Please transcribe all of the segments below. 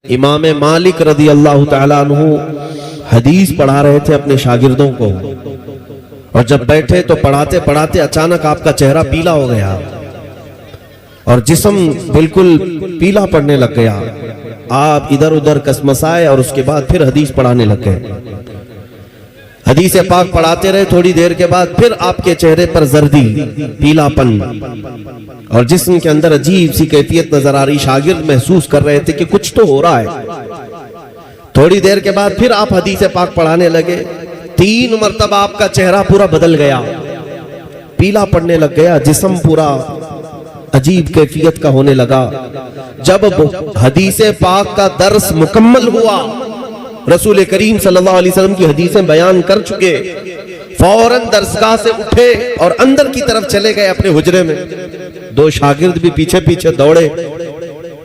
امام مالک رضی اللہ تعالیٰ عنہ حدیث پڑھا رہے تھے اپنے شاگردوں کو، اور جب بیٹھے تو پڑھاتے پڑھاتے اچانک آپ کا چہرہ پیلا ہو گیا اور جسم بالکل پیلا پڑنے لگ گیا۔ آپ ادھر ادھر کسمسائے اور اس کے بعد پھر حدیث پڑھانے لگ گئے۔ حدیث پاک پڑھاتے رہے، تھوڑی دیر کے بعد پھر آپ کے چہرے پر زردی، پیلا پن اور جسم کے اندر عجیب سی کیفیت نظر آ رہی۔ شاگرد محسوس کر رہے تھے کہ کچھ تو ہو رہا ہے۔ تھوڑی دیر کے بعد پھر آپ حدیث پاک پڑھانے لگے۔ 3 مرتبہ آپ کا چہرہ پورا بدل گیا، پیلا پڑنے لگ گیا، جسم پورا عجیب کیفیت کا ہونے لگا۔ جب حدیث پاک کا درس مکمل ہوا، رسول کریم صلی اللہ علیہ وسلم کی حدیثیں بیان کر چکے، فوراً درسگاہ سے اٹھے اور اندر کی طرف چلے گئے اپنے حجرے میں۔ 2 شاگرد بھی پیچھے پیچھے دوڑے،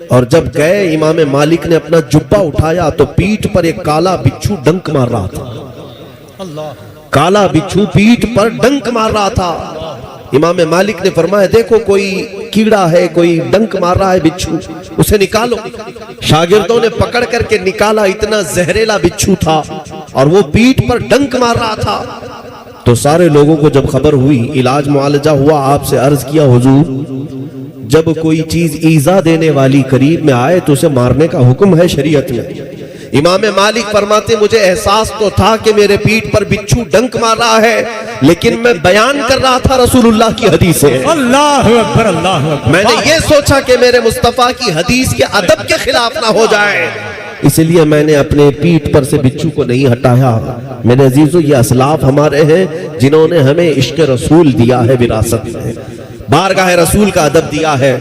اور جب گئے امام مالک نے اپنا جبہ اٹھایا تو پیٹھ پر ایک کالا بچھو ڈنک مار رہا تھا۔ کالا بچھو پیٹھ پر ڈنک مار رہا تھا۔ امام مالک نے فرمایا دیکھو کوئی کیڑا ہے، کوئی ڈنک مار رہا ہے بچھو، اسے نکالو۔ شاگردوں نے پکڑ کر کے نکالا، اتنا زہریلا بچھو تھا اور وہ پیٹھ پر ڈنک مار رہا تھا۔ تو سارے لوگوں کو جب خبر ہوئی، علاج معالجہ ہوا، آپ سے عرض کیا حضور جب کوئی چیز ایذا دینے والی قریب میں آئے تو اسے مارنے کا حکم ہے شریعت میں۔ امام مالک فرماتے مجھے احساس تو تھا کہ میرے پیٹھ پر بچھو ڈنک مار رہا ہے، لیکن میں بیان کر رہا تھا رسول اللہ کی حدیثیں۔ اللہ اکبر، اللہ اکبر۔ میں نے یہ سوچا کہ میرے مصطفیٰ کی حدیث کے ادب کے خلاف نہ ہو جائے، اس لیے میں نے اپنے پیٹھ پر سے بچھو کو نہیں ہٹایا۔ میرے عزیزو، یہ اسلاف ہمارے ہیں جنہوں نے ہمیں عشق رسول دیا ہے، وراثت میں بارگاہ رسول کا ادب دیا ہے۔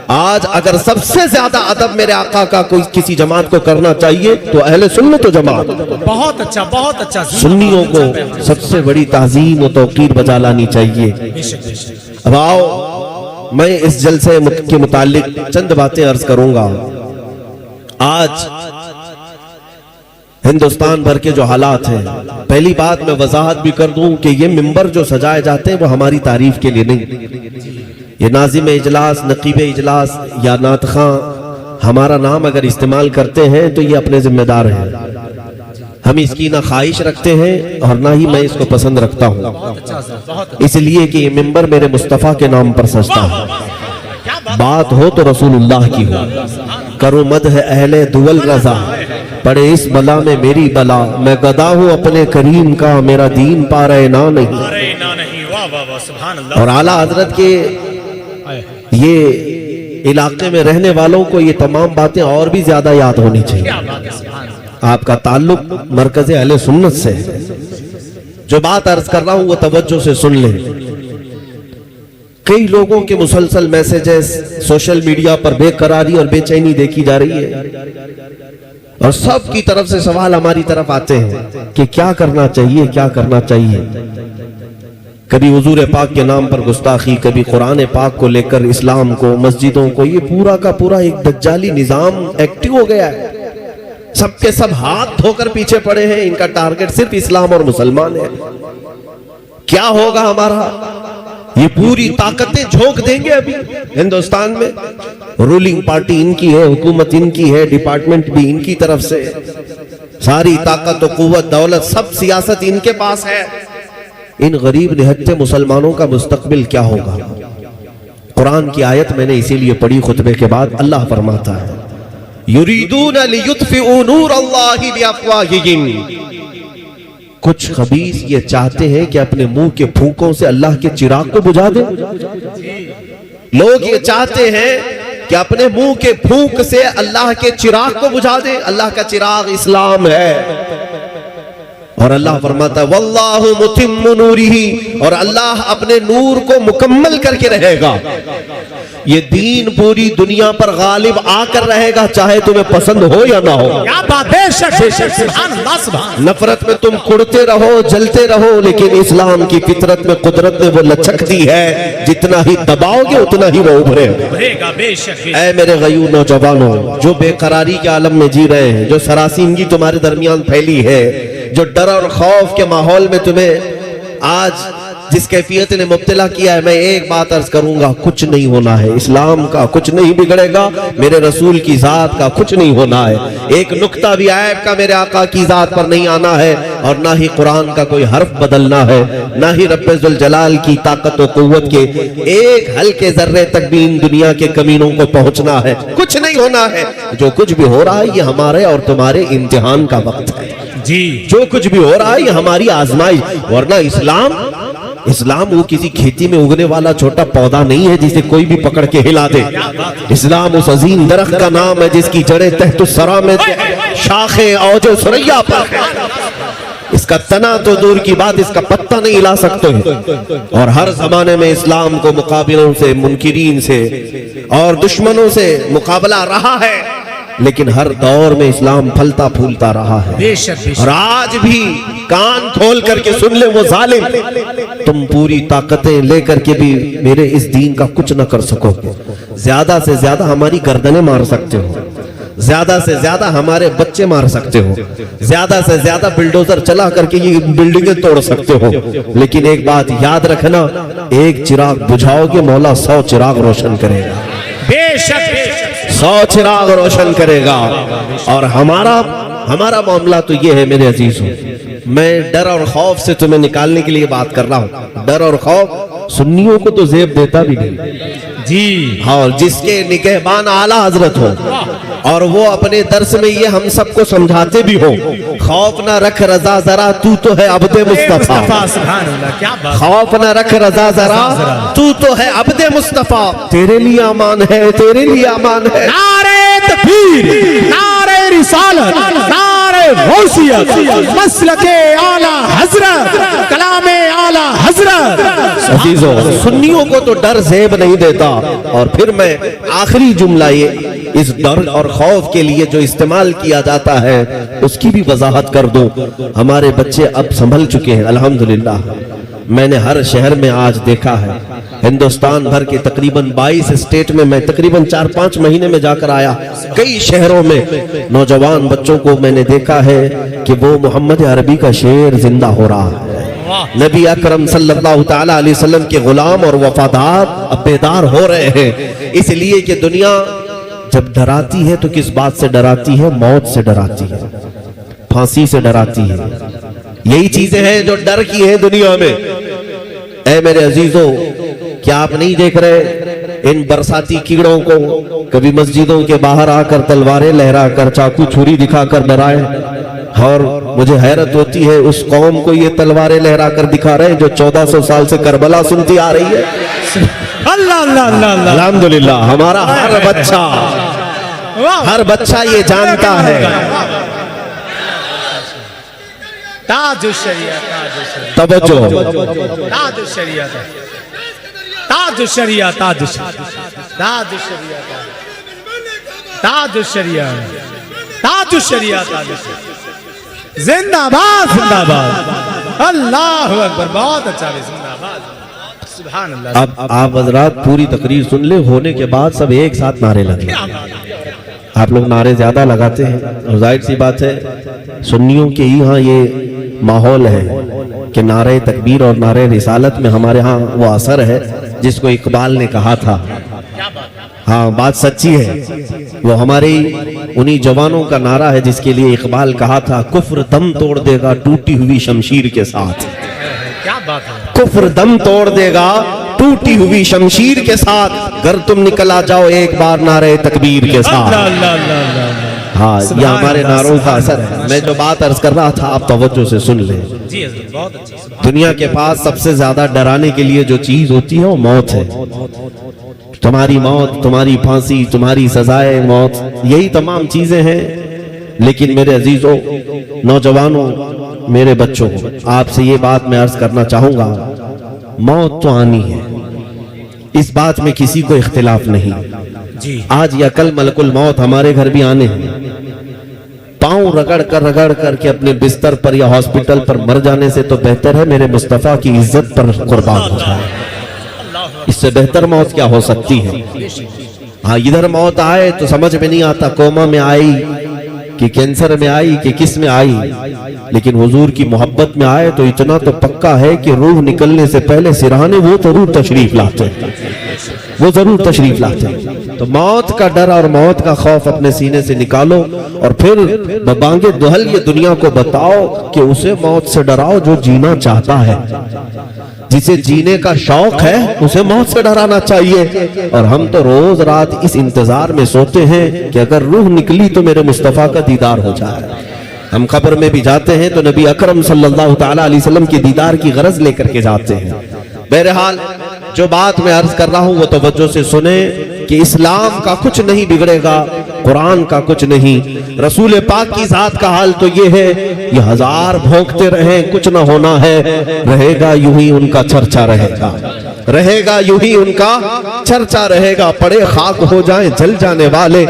آج اگر سب سے زیادہ ادب میرے آقا کا کوئی کسی جماعت کو کرنا چاہیے تو اہل سنت و جماعت۔ بہت اچھا، بہت اچھا۔ سنیوں کو سب سے بڑی تعظیم و توقیر بجا لانی چاہیے۔ اب آؤ میں اس جلسے کے متعلق چند باتیں عرض کروں گا۔ آج ہندوستان بھر کے جو حالات ہیں، پہلی بات میں وضاحت بھی کر دوں کہ یہ ممبر جو سجائے جاتے ہیں وہ ہماری تعریف کے لیے نہیں۔ یہ ناظم اجلاس، نقیب اجلاس یا نعت خواں ہمارا نام اگر استعمال کرتے ہیں تو یہ اپنے ذمہ دار ہیں۔ ہم اس کی نہ خواہش رکھتے ہیں اور نہ ہی میں اس کو پسند رکھتا ہوں، اس لیے کہ یہ ممبر میرے مصطفیٰ کے نام پر سجتا ہے۔ بات ہو تو رسول اللہ کی ہو، کرو مدح اہل دول رضا، پڑے اس بلا میں میری بلا، میں گدا ہوں اپنے کریم کا، میرا دین پارے نہ نہیں۔ اور اعلیٰ حضرت کے یہ علاقے میں رہنے والوں کو یہ تمام باتیں اور بھی زیادہ یاد ہونی چاہیے۔ آپ کا تعلق مرکز اہل سنت سے ہے۔ جو بات عرض کر رہا ہوں وہ توجہ سے سن لیں۔ کئی لوگوں کے مسلسل میسیجز سوشل میڈیا پر بے قراری اور بے چینی دیکھی جا رہی ہے، اور سب کی طرف سے سوال ہماری طرف آتے ہیں کہ کیا کرنا چاہیے، کیا کرنا چاہیے۔ کبھی حضور پاک کے نام پر گستاخی، کبھی قرآن پاک کو لے کر اسلام کو، مسجدوں کو، یہ پورا کا پورا ایک دجالی نظام ایکٹیو ہو گیا ہے۔ سب کے سب ہاتھ دھو کر پیچھے پڑے ہیں، ان کا ٹارگٹ صرف اسلام اور مسلمان ہے۔ کیا ہوگا ہمارا؟ یہ پوری طاقتیں جھونک دیں گے ابھی ہندوستان میں۔ رولنگ پارٹی ان کی ہے، حکومت ان کی ہے، ڈپارٹمنٹ بھی ان کی طرف سے، ساری طاقت و قوت دولت سب سیاست ان کے پاس ہے۔ ان غریب نہتے مسلمانوں کا مستقبل کیا ہوگا؟ قرآن کی آیت میں نے اسی لیے پڑھی خطبے کے بعد، اللہ فرماتا ہے یریدون لیطفئوا نور اللہ بافواہہم، کچھ خبیث یہ چاہتے ہیں کہ اپنے منہ کے پھونکوں سے اللہ کے چراغ کو بجھا دیں۔ لوگ یہ چاہتے ہیں کہ اپنے منہ کے پھونک سے اللہ کے چراغ کو بجھا دیں۔ اللہ کا چراغ اسلام ہے، اور اللہ فرماتا ہے واللہ متم نورہ، اور اللہ اپنے نور کو مکمل کر کے رہے گا۔ یہ دین پوری دنیا پر غالب آ کر رہے گا، چاہے تمہیں پسند ہو یا نہ ہو۔ نفرت میں تم کڑتے رہو، جلتے رہو، لیکن اسلام کی فطرت میں، قدرت میں وہ لچک دی ہے، جتنا ہی دباؤ گے اتنا ہی وہ ابھرے گا۔ اے میرے غیور نوجوانوں جو بے قراری کے عالم میں جی رہے ہیں، جو سراسیمگی تمہارے درمیان پھیلی ہے، جو ڈر اور خوف کے ماحول میں تمہیں آج जिस कैफियत ने मुब्तला किया है, मैं एक बात अर्ज करूंगा, कुछ नहीं होना है। इस्लाम का कुछ नहीं बिगड़ेगा, मेरे रसूल की जात का कुछ नहीं होना है। एक नुक्ता भी ऐब का मेरे आका की जात पर नहीं आना है, और ना ही कुरान का कोई हर्फ बदलना है, ना ही रब्बे जुल जलाल की ताकत और कुव्वत के एक हल्के जर्रे तक भी इन दुनिया के कमीनों को पहुंचना है। कुछ नहीं होना है। जो कुछ भी हो रहा है ये हमारे और तुम्हारे इम्तिहान का वक्त है जी। जो कुछ भी हो रहा है ये हमारी आजमाइश। वरना इस्लाम वो किसी खेती में उगने वाला छोटा पौधा नहीं है जिसे कोई भी पकड़ के हिला दे। इस्लाम उस अजीम दरख्त का नाम है जिसकी जड़ें तहतुस्सरा में, शाखें औजो सुरैया पर है। इसका तना तो दूर की बात, इसका पत्ता नहीं हिला सकते हैं। और हर जमाने में इस्लाम को मुकाबिलों से, मुनकिरीन से और दुश्मनों से मुकाबला रहा है, लेकिन हर दौर में इस्लाम फलता फूलता रहा है। बेशक और आज भी कान खोल करके सुन ले वो जालिम, तुम पूरी ताकतें लेकर के भी मेरे इस दीन का कुछ न कर सकोगे। ज्यादा से ज्यादा हमारी गर्दनें मार सकते हो, ज्यादा से ज्यादा हमारे बच्चे मार सकते हो, ज्यादा से ज्यादा बिल्डोजर चला करके ये बिल्डिंगें तोड़ सकते हो, लेकिन एक बात याद रखना, एक चिराग बुझाओगे मौला 100 चिराग रोशन करेगा। बेशक 100 चिराग रोशन करेगा। और हमारा मामला तो ये है मेरे अजीजों, मैं डर और खौफ से तुम्हें निकालने के लिए बात कर रहा हूँ। डर और खौफ सुन्नियों को तो जेब देता भी नहीं जी। हाँ, और जिसके निगहबान आला हजरत हो और वो अपने दर्स में ये हम सबको समझाते भी हो, खौफ ना रख रजा जरा तू तो है अब्दे मुस्तफा। सुभान अल्लाह, क्या बात। खौफ ना रख रजा जरा तू तो है अब्दे मुस्तफा, तेरे लिए अमान है, तेरे लिए अमान है। नारे तकबीर, नारे रिसालत, नारे गौसियत, मसलके आला हजरत, कलामे आला हजरत। अजीजों, सुन्नियों को तो डर जेब नहीं देता। और फिर मैं आखिरी जुमला ये इस डर और खौफ के लिए जो इस्तेमाल किया जाता है उसकी भी वजाहत कर दूं। हमारे बच्चे अब संभल चुके हैं अल्हम्दुलिल्लाह। मैंने हर शहर में आज देखा है, हिंदुस्तान भर के तकरीबन 22 स्टेट में मैं तकरीबन 4-5 महीने में जाकर आया। कई शहरों में नौजवान बच्चों को मैंने देखा है कि वो मोहम्मद अरबी का शेर जिंदा हो रहा है। नबी अकरम सल्लल्लाहु ताला अलैहि वसल्लम के गुलाम और वफादार अब बेदार हो रहे हैं। इसलिए कि दुनिया जब डराती है तो किस बात से डराती है? मौत से डराती है, फांसी से डराती है। यही चीजें हैं जो डर की हैं दुनिया में। ऐ मेरे अजीजों, क्या आप नहीं देख रहे इन बरसाती कीड़ों को? कभी मस्जिदों के बाहर आकर तलवारें लहराकर, चाकू छुरी दिखाकर डराए। और मुझे हैरत होती है उस कौम को ये तलवारें लहराकर दिखा रहे हैं जो 1400 साल से करबला सुनती आ रही है। अल्लाह अल्लाह अल्लाह। अल्हम्दुलिल्लाह, हमारा हर बच्चा ये जानता है। ताजुशरिया, तवज्जो, ताजुशरिया, ताजुशरिया, ताजुशरिया, ताजुशरिया, ताजुशरिया, ताजुशरिया। जिंदाबाद जिंदाबाद, अल्लाह अकबर। बहुत अच्छा है, जिंदाबाद, सुभान अल्लाह। अब आप हजरात पूरी तकरीर सुन ले, होने के बाद सब एक साथ नारे लगे। आप लोग नारे ज्यादा लगाते हैं और जाहिर सी बात है सुन्नियों के ही यहाँ ये माहौल है कि नारे तकबीर और नारे रिसालत में हमारे यहाँ वो असर है जिसको इकबाल ने कहा था। हाँ, बात सच्ची है। वो हमारे उन्हीं जवानों का नारा है जिसके लिए इकबाल कहा था, कुफ्र दम तोड़ देगा टूटी हुई शमशीर के साथ। क्या बात है। कुफ्र दम तोड़ देगा टूटी हुई शमशीर के साथ, घर तुम निकल आ जाओ एक बार नारे तकबीर के साथ। हाँ, ये हमारे नारों का असर है। मैं जो बात अर्ज कर रहा था आप तवज्जो से सुन ले। जी बहुत अच्छा। दुनिया के पास सबसे ज्यादा डराने के लिए जो चीज होती है वो मौत है। तुम्हारी मौत, तुम्हारी फांसी, तुम्हारी सजाए मौत, यही तमाम चीजें हैं। लेकिन मेरे अजीजों, नौजवानों, मेरे बच्चों, आपसे ये बात मैं अर्ज करना चाहूंगा, मौत तो आनी है, इस बात में किसी को इख्तिलाफ नहीं जी। आज या कल मलकुल मौत हमारे घर भी आने हैं। पांव रगड़ कर के अपने बिस्तर पर या हॉस्पिटल पर मर जाने से तो बेहतर है मेरे मुस्तफा की इज्जत पर कुर्बान हो जाए। इससे बेहतर मौत क्या हो सकती है? हाँ, इधर मौत आए तो समझ में नहीं आता, कोमा में आई कि कैंसर में आई कि किस में आई, लेकिन हुजूर की मोहब्बत में आए तो इतना तो पक्का है कि रूह निकलने से पहले सिरहाने वो जरूर तशरीफ लाते हैं, वो जरूर तशरीफ लाते हैं। तो मौत का डर और मौत का खौफ अपने सीने से निकालो और फिर बबांगे दुहल ये दुनिया को बताओ कि उसे मौत से डराओ जो जीना चाहता है, जिसे जीने का शौक है उसे मौत से डराना चाहिए। और हम तो रोज रात इस इंतजार में सोते हैं कि अगर रूह निकली तो मेरे मुस्तफा का दीदार हो जाए। हम कब्र में भी जाते हैं तो नबी अकरम सल्लल्लाहु ताला अलैहि वसल्लम के दीदार की गरज लेकर के जाते हैं। बहरहाल जो बात मैं अर्ज कर रहा हूं वो तवज्जो से सुने कि इस्लाम का कुछ नहीं बिगड़ेगा, कुरान का कुछ नहीं, रसूल पाक की जात का हाल तो ये है, ये हजार भोंकते रहें कुछ ना होना है, रहेगा यूं ही उनका चर्चा रहेगा, रहेगा यूं ही उनका चर्चा रहेगा। पड़े खाक हो जाएं जल जाने वाले,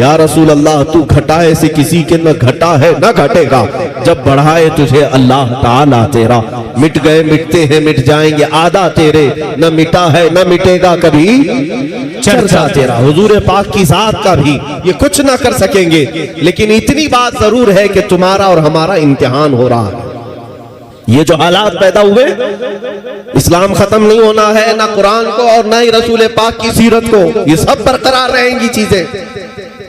या रसूल अल्लाह तू घटाए से किसी के न घटा है न घटेगा, जब बढ़ाए तुझे अल्लाह ताला तेरा, मिट गए मिटते हैं मिट जाएंगे आधा तेरे, न मिटा है न मिटेगा कभी चर्चा तेरा। हुजूर पाक की जात का भी ये कुछ ना कर सकेंगे, लेकिन इतनी बात जरूर है कि तुम्हारा और हमारा इम्तिहान हो रहा है। ये जो हालात पैदा हुए, इस्लाम खत्म नहीं होना है, ना कुरान को और ना ही रसूल पाक की सीरत को, ये सब बरकरार रहेंगी चीजें,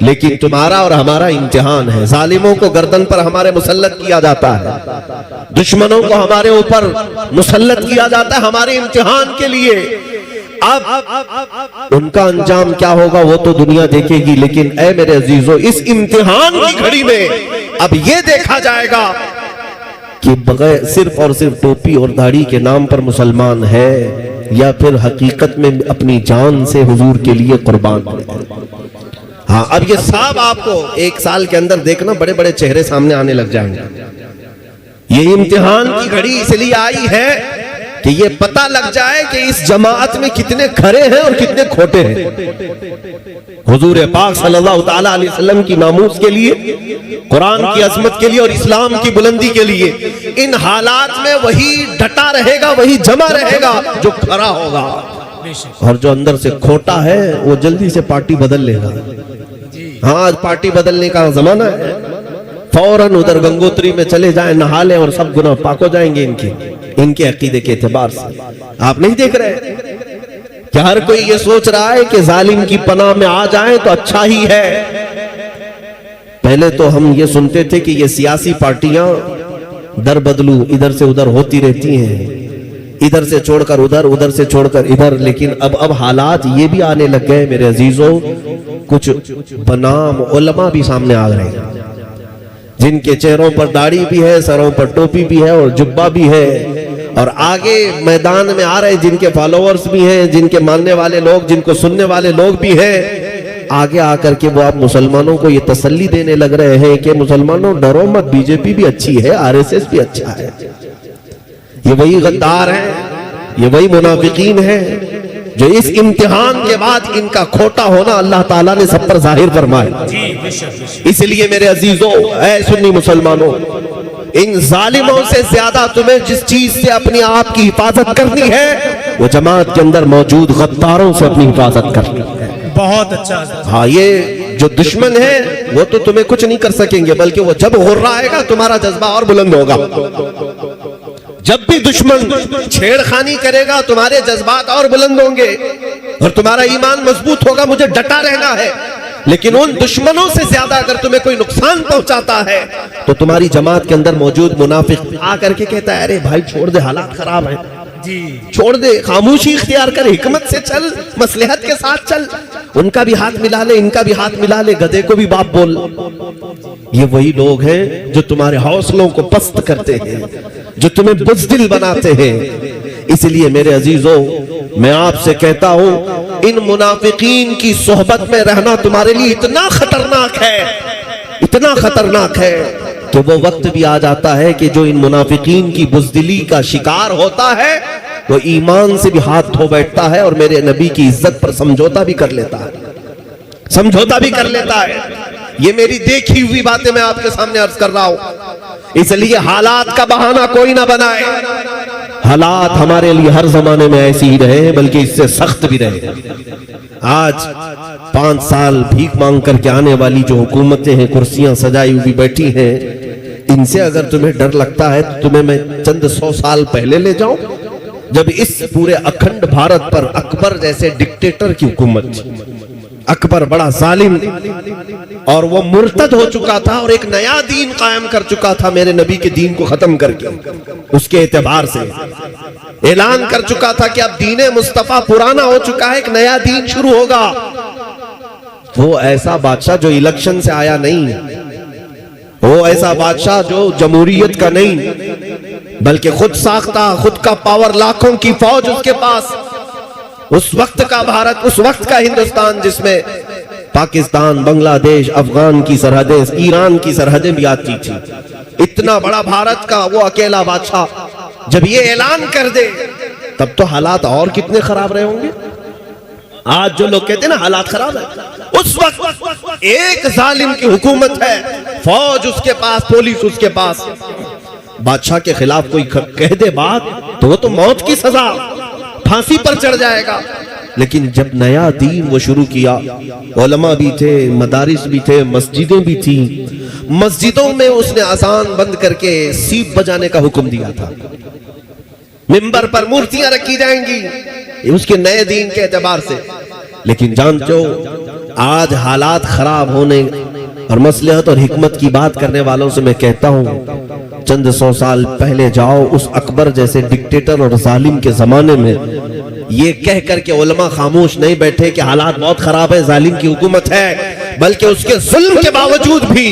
लेकिन तुम्हारा और हमारा इम्तिहान है। जालिमों को गर्दन पर हमारे मुसल्लत किया जाता है, दुश्मनों को हमारे ऊपर मुसल्लत किया जाता है हमारे इम्तिहान के लिए। अब उनका अंजाम क्या होगा वो तो दुनिया देखेगी, लेकिन ऐ मेरे अजीजों इस इम्तिहान की घड़ी में अब ये देखा जाएगा कि बगैर सिर्फ और सिर्फ टोपी और दाढ़ी के नाम पर मुसलमान है या फिर हकीकत में अपनी जान से हुजूर के लिए कुर्बान है। हाँ, अब ये सब आपको एक साल के अंदर देखना बड़े बड़े चेहरे सामने आने लग जाएंगे। ये इम्तिहान की घड़ी इसलिए आई है कि ये पता लग जाए कि इस जमात में कितने खरे हैं और कितने खोटे हैं। हुजूर पाक सल्लल्लाहु ताला अलैहि वसल्लम की नामूस के लिए, कुरान की अजमत के लिए और इस्लाम की बुलंदी के लिए इन हालात में वही डटा रहेगा, वही जमा रहेगा जो खरा होगा, और जो अंदर से खोटा है वो जल्दी से पार्टी बदल लेगा। हाँ, आज पार्टी बदलने का जमाना है, फौरन उधर गंगोत्री में चले जाएं, नहा लें और सब गुनाह पाक हो जाएंगे इनके अकीदे के एतबार से। आप नहीं देख रहे कि हर कोई ये सोच रहा है कि जालिम की पनाह में आ जाएं तो अच्छा ही है। पहले तो हम ये सुनते थे कि ये सियासी पार्टियां दर बदलू इधर से उधर होती रहती हैं, इधर से छोड़कर उधर, उधर से छोड़कर इधर, लेकिन अब हालात ये भी आने लग गए मेरे अजीजों, कुछ बनाम उलमा भी सामने आ रहे हैं जिनके चेहरों पर दाढ़ी भी है, सरों पर टोपी भी है और जुब्बा भी है, और आगे मैदान में आ रहे जिनके फॉलोअर्स भी हैं, जिनके मानने वाले लोग, जिनको सुनने वाले लोग भी हैं। आगे आकर के वो आप मुसलमानों को ये तसल्ली देने लग रहे हैं कि मुसलमानों डरो मत, बीजेपी भी अच्छी है, आरएसएस भी अच्छा है। ये वही गद्दार हैं, ये वही मुनाफिकीन हैं जो इस इम्तिहान के बाद इनका खोटा होना अल्लाह ताला ने सब पर जाहिर फरमाया। इसलिए मेरे अजीजों, ऐ सुन्नी मुसलमानों, इन जालिमों से ज्यादा तुम्हें जिस चीज से अपनी आप की हिफाजत करनी है वो जमात के अंदर मौजूद गद्दारों से अपनी हिफाजत करनी है। बहुत अच्छा। हाँ, ये जो दुश्मन है वो तो तुम्हें कुछ नहीं कर सकेंगे, बल्कि वो जब हुर्रा आएगा तुम्हारा जज्बा और बुलंद होगा। जब भी दुश्मन छेड़खानी करेगा तुम्हारे जज्बात और बुलंद होंगे और तुम्हारा ईमान मजबूत होगा, मुझे डटा रहना है। लेकिन उन दुश्मनों से ज्यादा अगर तुम्हें कोई नुकसान पहुंचाता है तो तुम्हारी जमात के अंदर मौजूद मुनाफिक आकर के कहता है, अरे भाई छोड़ दे, हालात खराब हैं, छोड़ दे, खामोशी इख्तियार कर, हिकमत से चल, मसलहत के साथ चल, उनका भी हाथ मिला ले, इनका भी हाथ मिला ले, गधे को भी बाप बोल। ये वही लोग हैं जो तुम्हारे हौसलों को पस्त करते हैं, जो तुम्हें बुज़दिल बनाते हैं। इसलिए मेरे अजीजों, मैं आपसे कहता हूं, इन मुनाफिकीन की सोहबत में रहना तुम्हारे लिए इतना खतरनाक है, इतना खतरनाक है कि वो वक्त भी आ जाता है कि जो इन मुनाफिकीन की बुज़दिली का शिकार होता है वो ईमान से भी हाथ धो बैठता है और मेरे नबी की इज्जत पर समझौता भी कर लेता है, समझौता भी कर लेता है। ये मेरी देखी हुई बातें मैं आपके सामने अर्ज कर रहा हूं। इसलिए हालात का बहाना कोई ना बनाए। हालात हमारे लिए हर जमाने में ऐसे ही रहे, बल्कि इससे सख्त भी रहे। आज 5 साल भीख मांग करके आने वाली जो हुकूमतें हैं, कुर्सियां सजाई हुई बैठी हैं, इनसे अगर तुम्हें डर लगता है तो तुम्हें मैं चंद 100 साल पहले ले जाऊं, जब इस पूरे अखंड भारत पर अकबर जैसे डिक्टेटर की हुकूमत थी। अकबर बड़ा जालिम और वो मुर्तद हो चुका था और एक नया दीन कायम कर चुका था, मेरे नबी के दीन को खत्म करके। उसके एतबार से ऐलान कर चुका था कि अब दीन मुस्तफा पुराना हो चुका है, एक नया दीन शुरू होगा। वो ऐसा बादशाह जो इलेक्शन से आया नहीं, वो ऐसा बादशाह जो जमहूरियत का नहीं, बल्कि खुद साख्ता, खुद का पावर, लाखों की फौज उसके पास। उस वक्त का भारत, उस वक्त का हिंदुस्तान जिसमें पाकिस्तान, बांग्लादेश, अफगान की सरहदें, ईरान की सरहदें भी आती थी, इतना बड़ा भारत का वो अकेला बादशाह जब ये ऐलान कर दे, तब तो हालात और कितने खराब रहे होंगे। आज जो लोग कहते हैं ना हालात खराब है, उस वक्त एक जालिम की हुकूमत है, फौज उसके पास, पुलिस उसके पास। बादशाह के खिलाफ कोई कह दे बात तो वो तो मौत की सजा, फांसी पर चढ़ जाएगा। लेकिन जब नया दीन वो शुरू किया, उलमा भी थे, मदारिस भी थे, मस्जिदें भी थी। मस्जिदों में उसने अजान बंद करके सीप बजाने का हुक्म दिया था। मिंबर पर मूर्तियां रखी जाएंगी, ये उसके नए दीन के एतबार से। लेकिन जानते हो, आज हालात खराब होने और मसलहत और हिकमत की बात करने वालों से मैं कहता हूं, चंद 100 साल पहले जाओ, उस अकबर जैसे डिक्टेटर और जालिम के जमाने में ये कह करके उलमा खामोश नहीं बैठे कि हालात बहुत खराब है, जालिम की हुकूमत है, बल्कि उसके जुल्म के बावजूद भी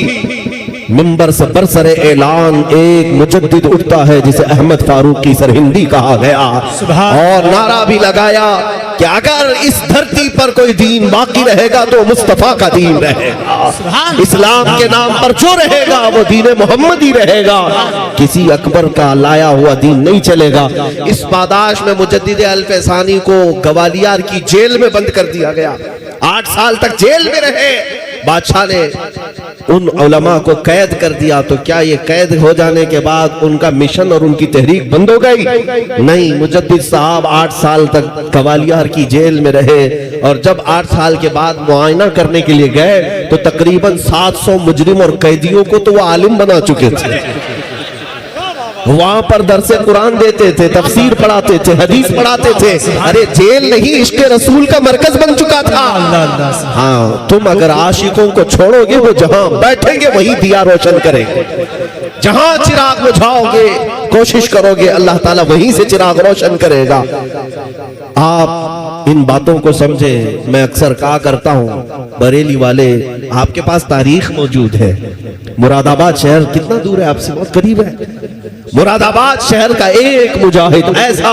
मिंबर से बरसरे ऐलान एक मुजद्दिद उठता है जिसे अहमद फारूकी सरहिंदी कहा गया, और नारा भी लगाया कि अगर इस धरती पर कोई दीन बाकी रहेगा तो मुस्तफा का दीन रहेगा, इस्लाम के नाम पर जो रहेगा वो दीन मोहम्मद ही रहेगा, किसी अकबर का लाया हुआ दीन नहीं चलेगा। इस पादाश में मुजद्दिद अल-फैसानी को ग्वालियर की जेल में बंद कर दिया गया, 8 साल तक जेल में रहे। बादशाह ने उन उलमा को कैद कर दिया, तो क्या ये कैद हो जाने के बाद उनका मिशन और उनकी तहरीक बंद हो गई? नहीं, मुजद्दिद साहब 8 साल तक ग्वालियर की जेल में रहे, और जब 8 साल के बाद मुआयना करने के लिए गए तो तकरीबन 700 मुजरिम और कैदियों को तो वो आलिम बना चुके थे। वहां पर दरसे कुरान देते थे, तफसीर पढ़ाते थे, हदीस पढ़ाते थे। अरे जेल नहीं, इश्क़ रसूल का मरकज बन चुका था। हाँ, तुम अगर आशिकों को छोड़ोगे वो जहां बैठेंगे वहीं दिया रोशन करेंगे, जहां चिराग बुझाओगे, कोशिश करोगे, अल्लाह ताला वहीं से चिराग रोशन करेगा। आप इन बातों को समझे। मैं अक्सर कहा करता हूँ, बरेली वाले, आपके पास तारीख मौजूद है। मुरादाबाद शहर कितना दूर है आपसे? बहुत करीब है। मुरादाबाद शहर का एक मुजाहिद ऐसा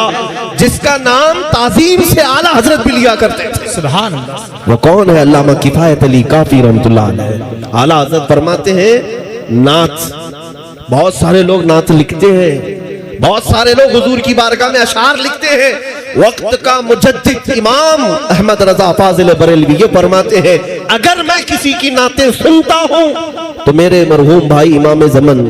जिसका नाम ताजीम से आला हजरत भी लिया करते थे। सुभान अल्लाह। वो कौन है? अल्लामा किफायत अली काफी रहमतुल्लाह अलैह। आला हजरत फरमाते हैं, नात, बहुत सारे लोग नात लिखते हैं, बहुत सारे लोग हुजूर की बारगाह में अशार लिखते हैं। वक्त का मुजद्दिद इमाम अहमद रजा फाजिल बरेलवी ये फरमाते हैं, अगर मैं किसी की नातें सुनता हूं तो मेरे मरहूम भाई इमाम ज़मन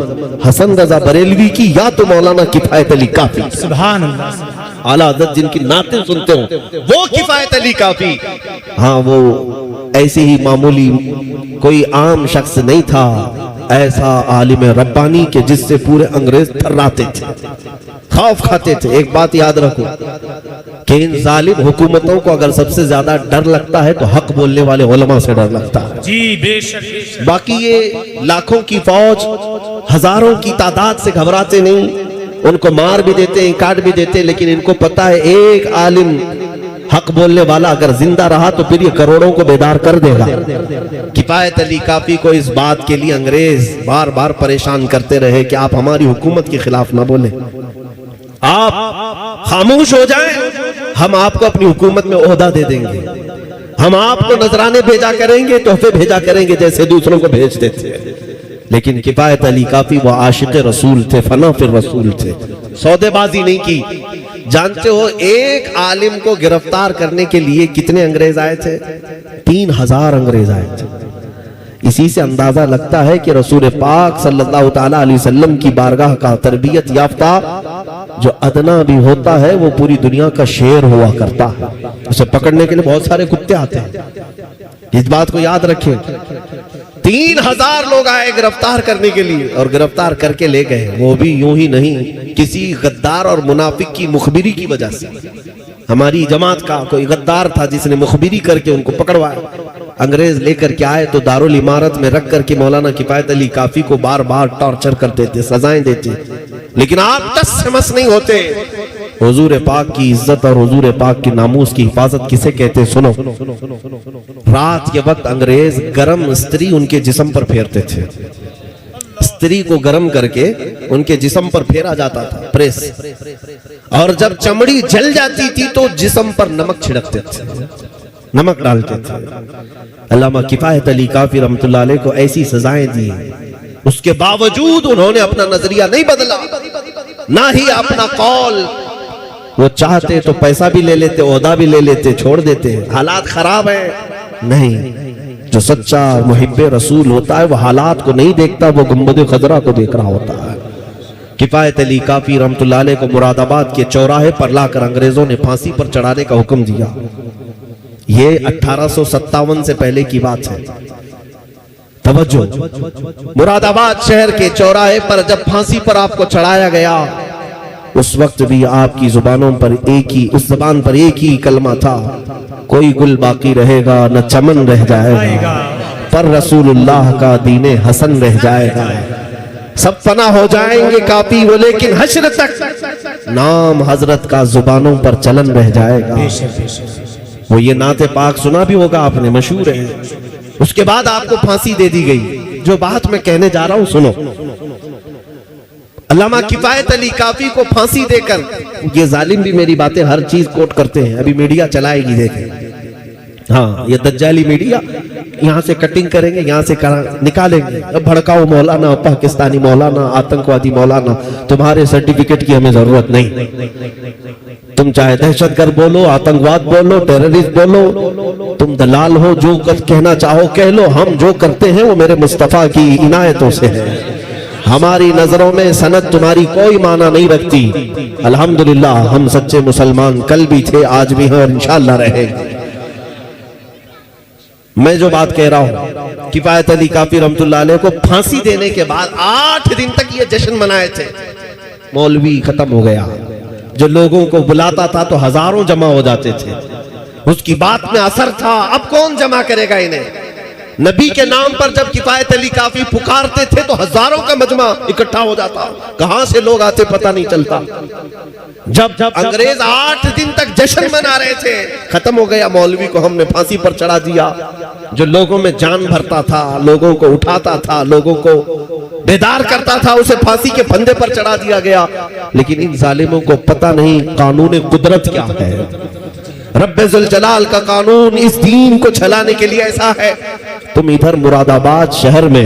हसन रजा बरेलवी की, या तो मौलाना किफायत अली काफी। सुभान अल्लाह। आला हज़रत जिनकी नातें सुनते हो वो किफायत अली काफी। हाँ, वो ऐसे ही मामूली कोई आम शख्स नहीं था, ऐसा आलिम रब्बानी के जिससे पूरे अंग्रेज थर्राते थे, खौफ खाते थे। एक बात याद रखो कि इन जालिम हुकूमतों को अगर सबसे ज्यादा डर लगता है तो हक बोलने वाले उलमा से डर लगता है। जी बेशक। बाकी ये लाखों की फौज, हजारों की तादाद से घबराते नहीं, उनको मार भी देते हैं, काट भी देते हैं, लेकिन इनको पता है एक आलिम हक बोलने वाला अगर जिंदा रहा तो फिर ये करोड़ों को बेदार कर देगा। किफायत अली काफी को इस बात के लिए अंग्रेज बार बार परेशान करते रहे कि आप हमारी हुकूमत के खिलाफ ना बोले, आप खामोश हो जाएं, हम आपको अपनी हुकूमत में ओहदा दे देंगे, हम आपको नजराने भेजा करेंगे, तोहफे भेजा करेंगे जैसे दूसरों को भेजते थे। लेकिन किफायत अली काफी वो आशिक रसूल थे, फना फिर रसूल थे, सौदेबाजी नहीं की। जानते हो एक आलिम को गिरफ्तार करने के लिए कितने अंग्रेज आए थे? 3000 अंग्रेज आए थे। इसी से अंदाजा लगता है कि रसूल पाक सल्लल्लाहु ताला अलैहि वसल्लम की बारगाह का तरबियत याफ्ता जो अदना भी होता है वो पूरी दुनिया का शेर हुआ करता है। उसे पकड़ने के लिए बहुत सारे कुत्ते आते हैं, اس بات کو یاد رکھیں. 3000 لوگ آئے گرفتار کرنے کے لیے اور گرفتار کر کے لے گئے, وہ بھی یوں ہی نہیں, کسی غدار اور منافق کی مخبری کی وجہ سے. ہماری جماعت کا کوئی غدار تھا جس نے مخبری کر کے ان کو پکڑوایا. انگریز لے کر کے آئے تو دارالعمارت میں رکھ کر کے مولانا کفایت علی کافی کو بار بار ٹارچر کرتے تھے, سزائیں دیتے, لیکن آپ ٹس سے مس نہیں ہوتے. حضور پاک کی عزت اور حضور پاک کی ناموس کی حفاظت کسے کہتے سنو. رات کے وقت انگریز گرم استری ان کے جسم پر پھیرتے تھے. استری کو گرم کر کے ان کے جسم پر پھیرا جاتا تھا, پریس, اور جب چمڑی جل جاتی تھی تو جسم پر نمک چھڑکتے تھے, نمک ڈالتے تھے. علامہ کفایت علی کافی رحمۃ اللہ علیہ کو ایسی سزائیں دی, اس کے باوجود انہوں نے اپنا نظریہ نہیں بدلا, نہ ہی اپنا قول. وہ چاہتے تو پیسہ بھی لے لیتے, عہدہ بھی لے لیتے, چھوڑ دیتے. حالات خراب ہیں, نہیں. جو سچا محب رسول ہوتا ہے وہ حالات کو نہیں دیکھتا, وہ گنبد خضرا کو دیکھ رہا ہوتا ہے. کفایت علی کافی رحمۃ اللہ علیہ کو مراد آباد کے چوراہے پر لا کر انگریزوں نے پھانسی پر چڑھانے کا حکم دیا. یہ 1857 سے پہلے کی بات ہے. توجہ, مراد آباد شہر کے چوراہے پر جب پھانسی پر آپ کو چڑھایا گیا, اس وقت بھی آپ کی زبانوں پر ایک ہی, اس زبان پر ایک ہی کلمہ تھا, کوئی گل باقی رہے گا نہ چمن رہ جائے گا, پر رسول اللہ کا دین حسن رہ جائے گا. سب فنا ہو جائیں گے کافی وہ, لیکن حشر تک نام حضرت کا زبانوں پر چلن رہ جائے گا. وہ یہ نعت پاک سنا بھی ہوگا آپ نے, مشہور ہے. اس کے بعد آپ کو پھانسی دے دی گئی. جو بات میں کہنے جا رہا ہوں سنو. علامہ کفایت علی کافی کو پھانسی دے کر, یہ ظالم بھی میری باتیں ہر چیز کوٹ کرتے ہیں, ابھی میڈیا چلائے گی, دیکھیں. ہاں, یہ دجالی میڈیا یہاں سے کٹنگ کریں گے, یہاں سے نکالیں گے. بھڑکاؤ مولانا, پاکستانی مولانا, آتنکوادی مولانا, تمہارے سرٹیفکیٹ کی ہمیں ضرورت نہیں. تم چاہے دہشت گرد بولو, آتنکواد بولو, ٹیررسٹ بولو, تم دلال ہو, جو کہنا چاہو کہہ لو. ہم جو کرتے ہیں وہ میرے مصطفیٰ کی عنایتوں سے ہے. ہماری نظروں میں سند تمہاری کوئی معنی نہیں رکھتی. الحمدللہ ہم سچے مسلمان کل بھی تھے, آج بھی ہیں, اور انشاءاللہ رہیں گے. میں جو بات کہہ رہا ہوں, کفایت علی کافی رحمۃ اللہ علیہ کو پھانسی دینے کے بعد 8 دن تک یہ جشن منائے تھے. مولوی ختم ہو گیا, جو لوگوں کو بلاتا تھا تو ہزاروں جمع ہو جاتے تھے, اس کی بات میں اثر تھا. اب کون جمع کرے گا انہیں؟ نبی کے نام پر جب کفایت علی کافی پکارتے تھے تو ہزاروں کا مجمع اکٹھا ہو جاتا. کہاں سے لوگ آتے پتہ نہیں چلتا. جب انگریز 8 دن تک جشن منا رہے تھے, ختم ہو گیا. مولوی کو ہم نے پھانسی پر چڑھا دیا. جو لوگوں میں جان بھرتا تھا, لوگوں کو اٹھاتا تھا, لوگوں کو بیدار کرتا تھا, اسے پھانسی کے پھندے پر چڑھا دیا گیا. لیکن ان ظالموں کو پتہ نہیں قانون قدرت کیا ہے. رب ذوالجلال کا قانون اس دین کو چلانے کے لیے ایسا ہے. تم ادھر مراد آباد شہر میں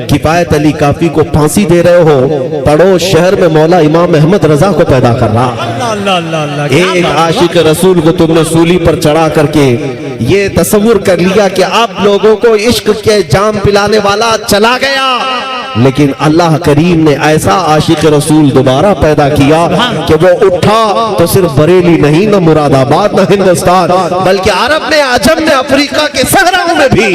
کفایت علی کافی کو پھانسی دے رہے ہو, پڑوس شہر میں مولا امام احمد رضا کو پیدا کر رہا. ایک عاشق رسول کو تم نے سولی پر چڑھا کر کے یہ تصور کر لیا کہ اب لوگوں کو عشق کے جام پلانے والا چلا گیا. لیکن اللہ کریم نے ایسا عاشق رسول دوبارہ پیدا کیا کہ وہ اٹھا تو صرف بریلی نہیں, نہ مراد آباد, نہ ہندوستان, بلکہ عرب میں, عجم میں, افریقہ کے صحراؤں میں بھی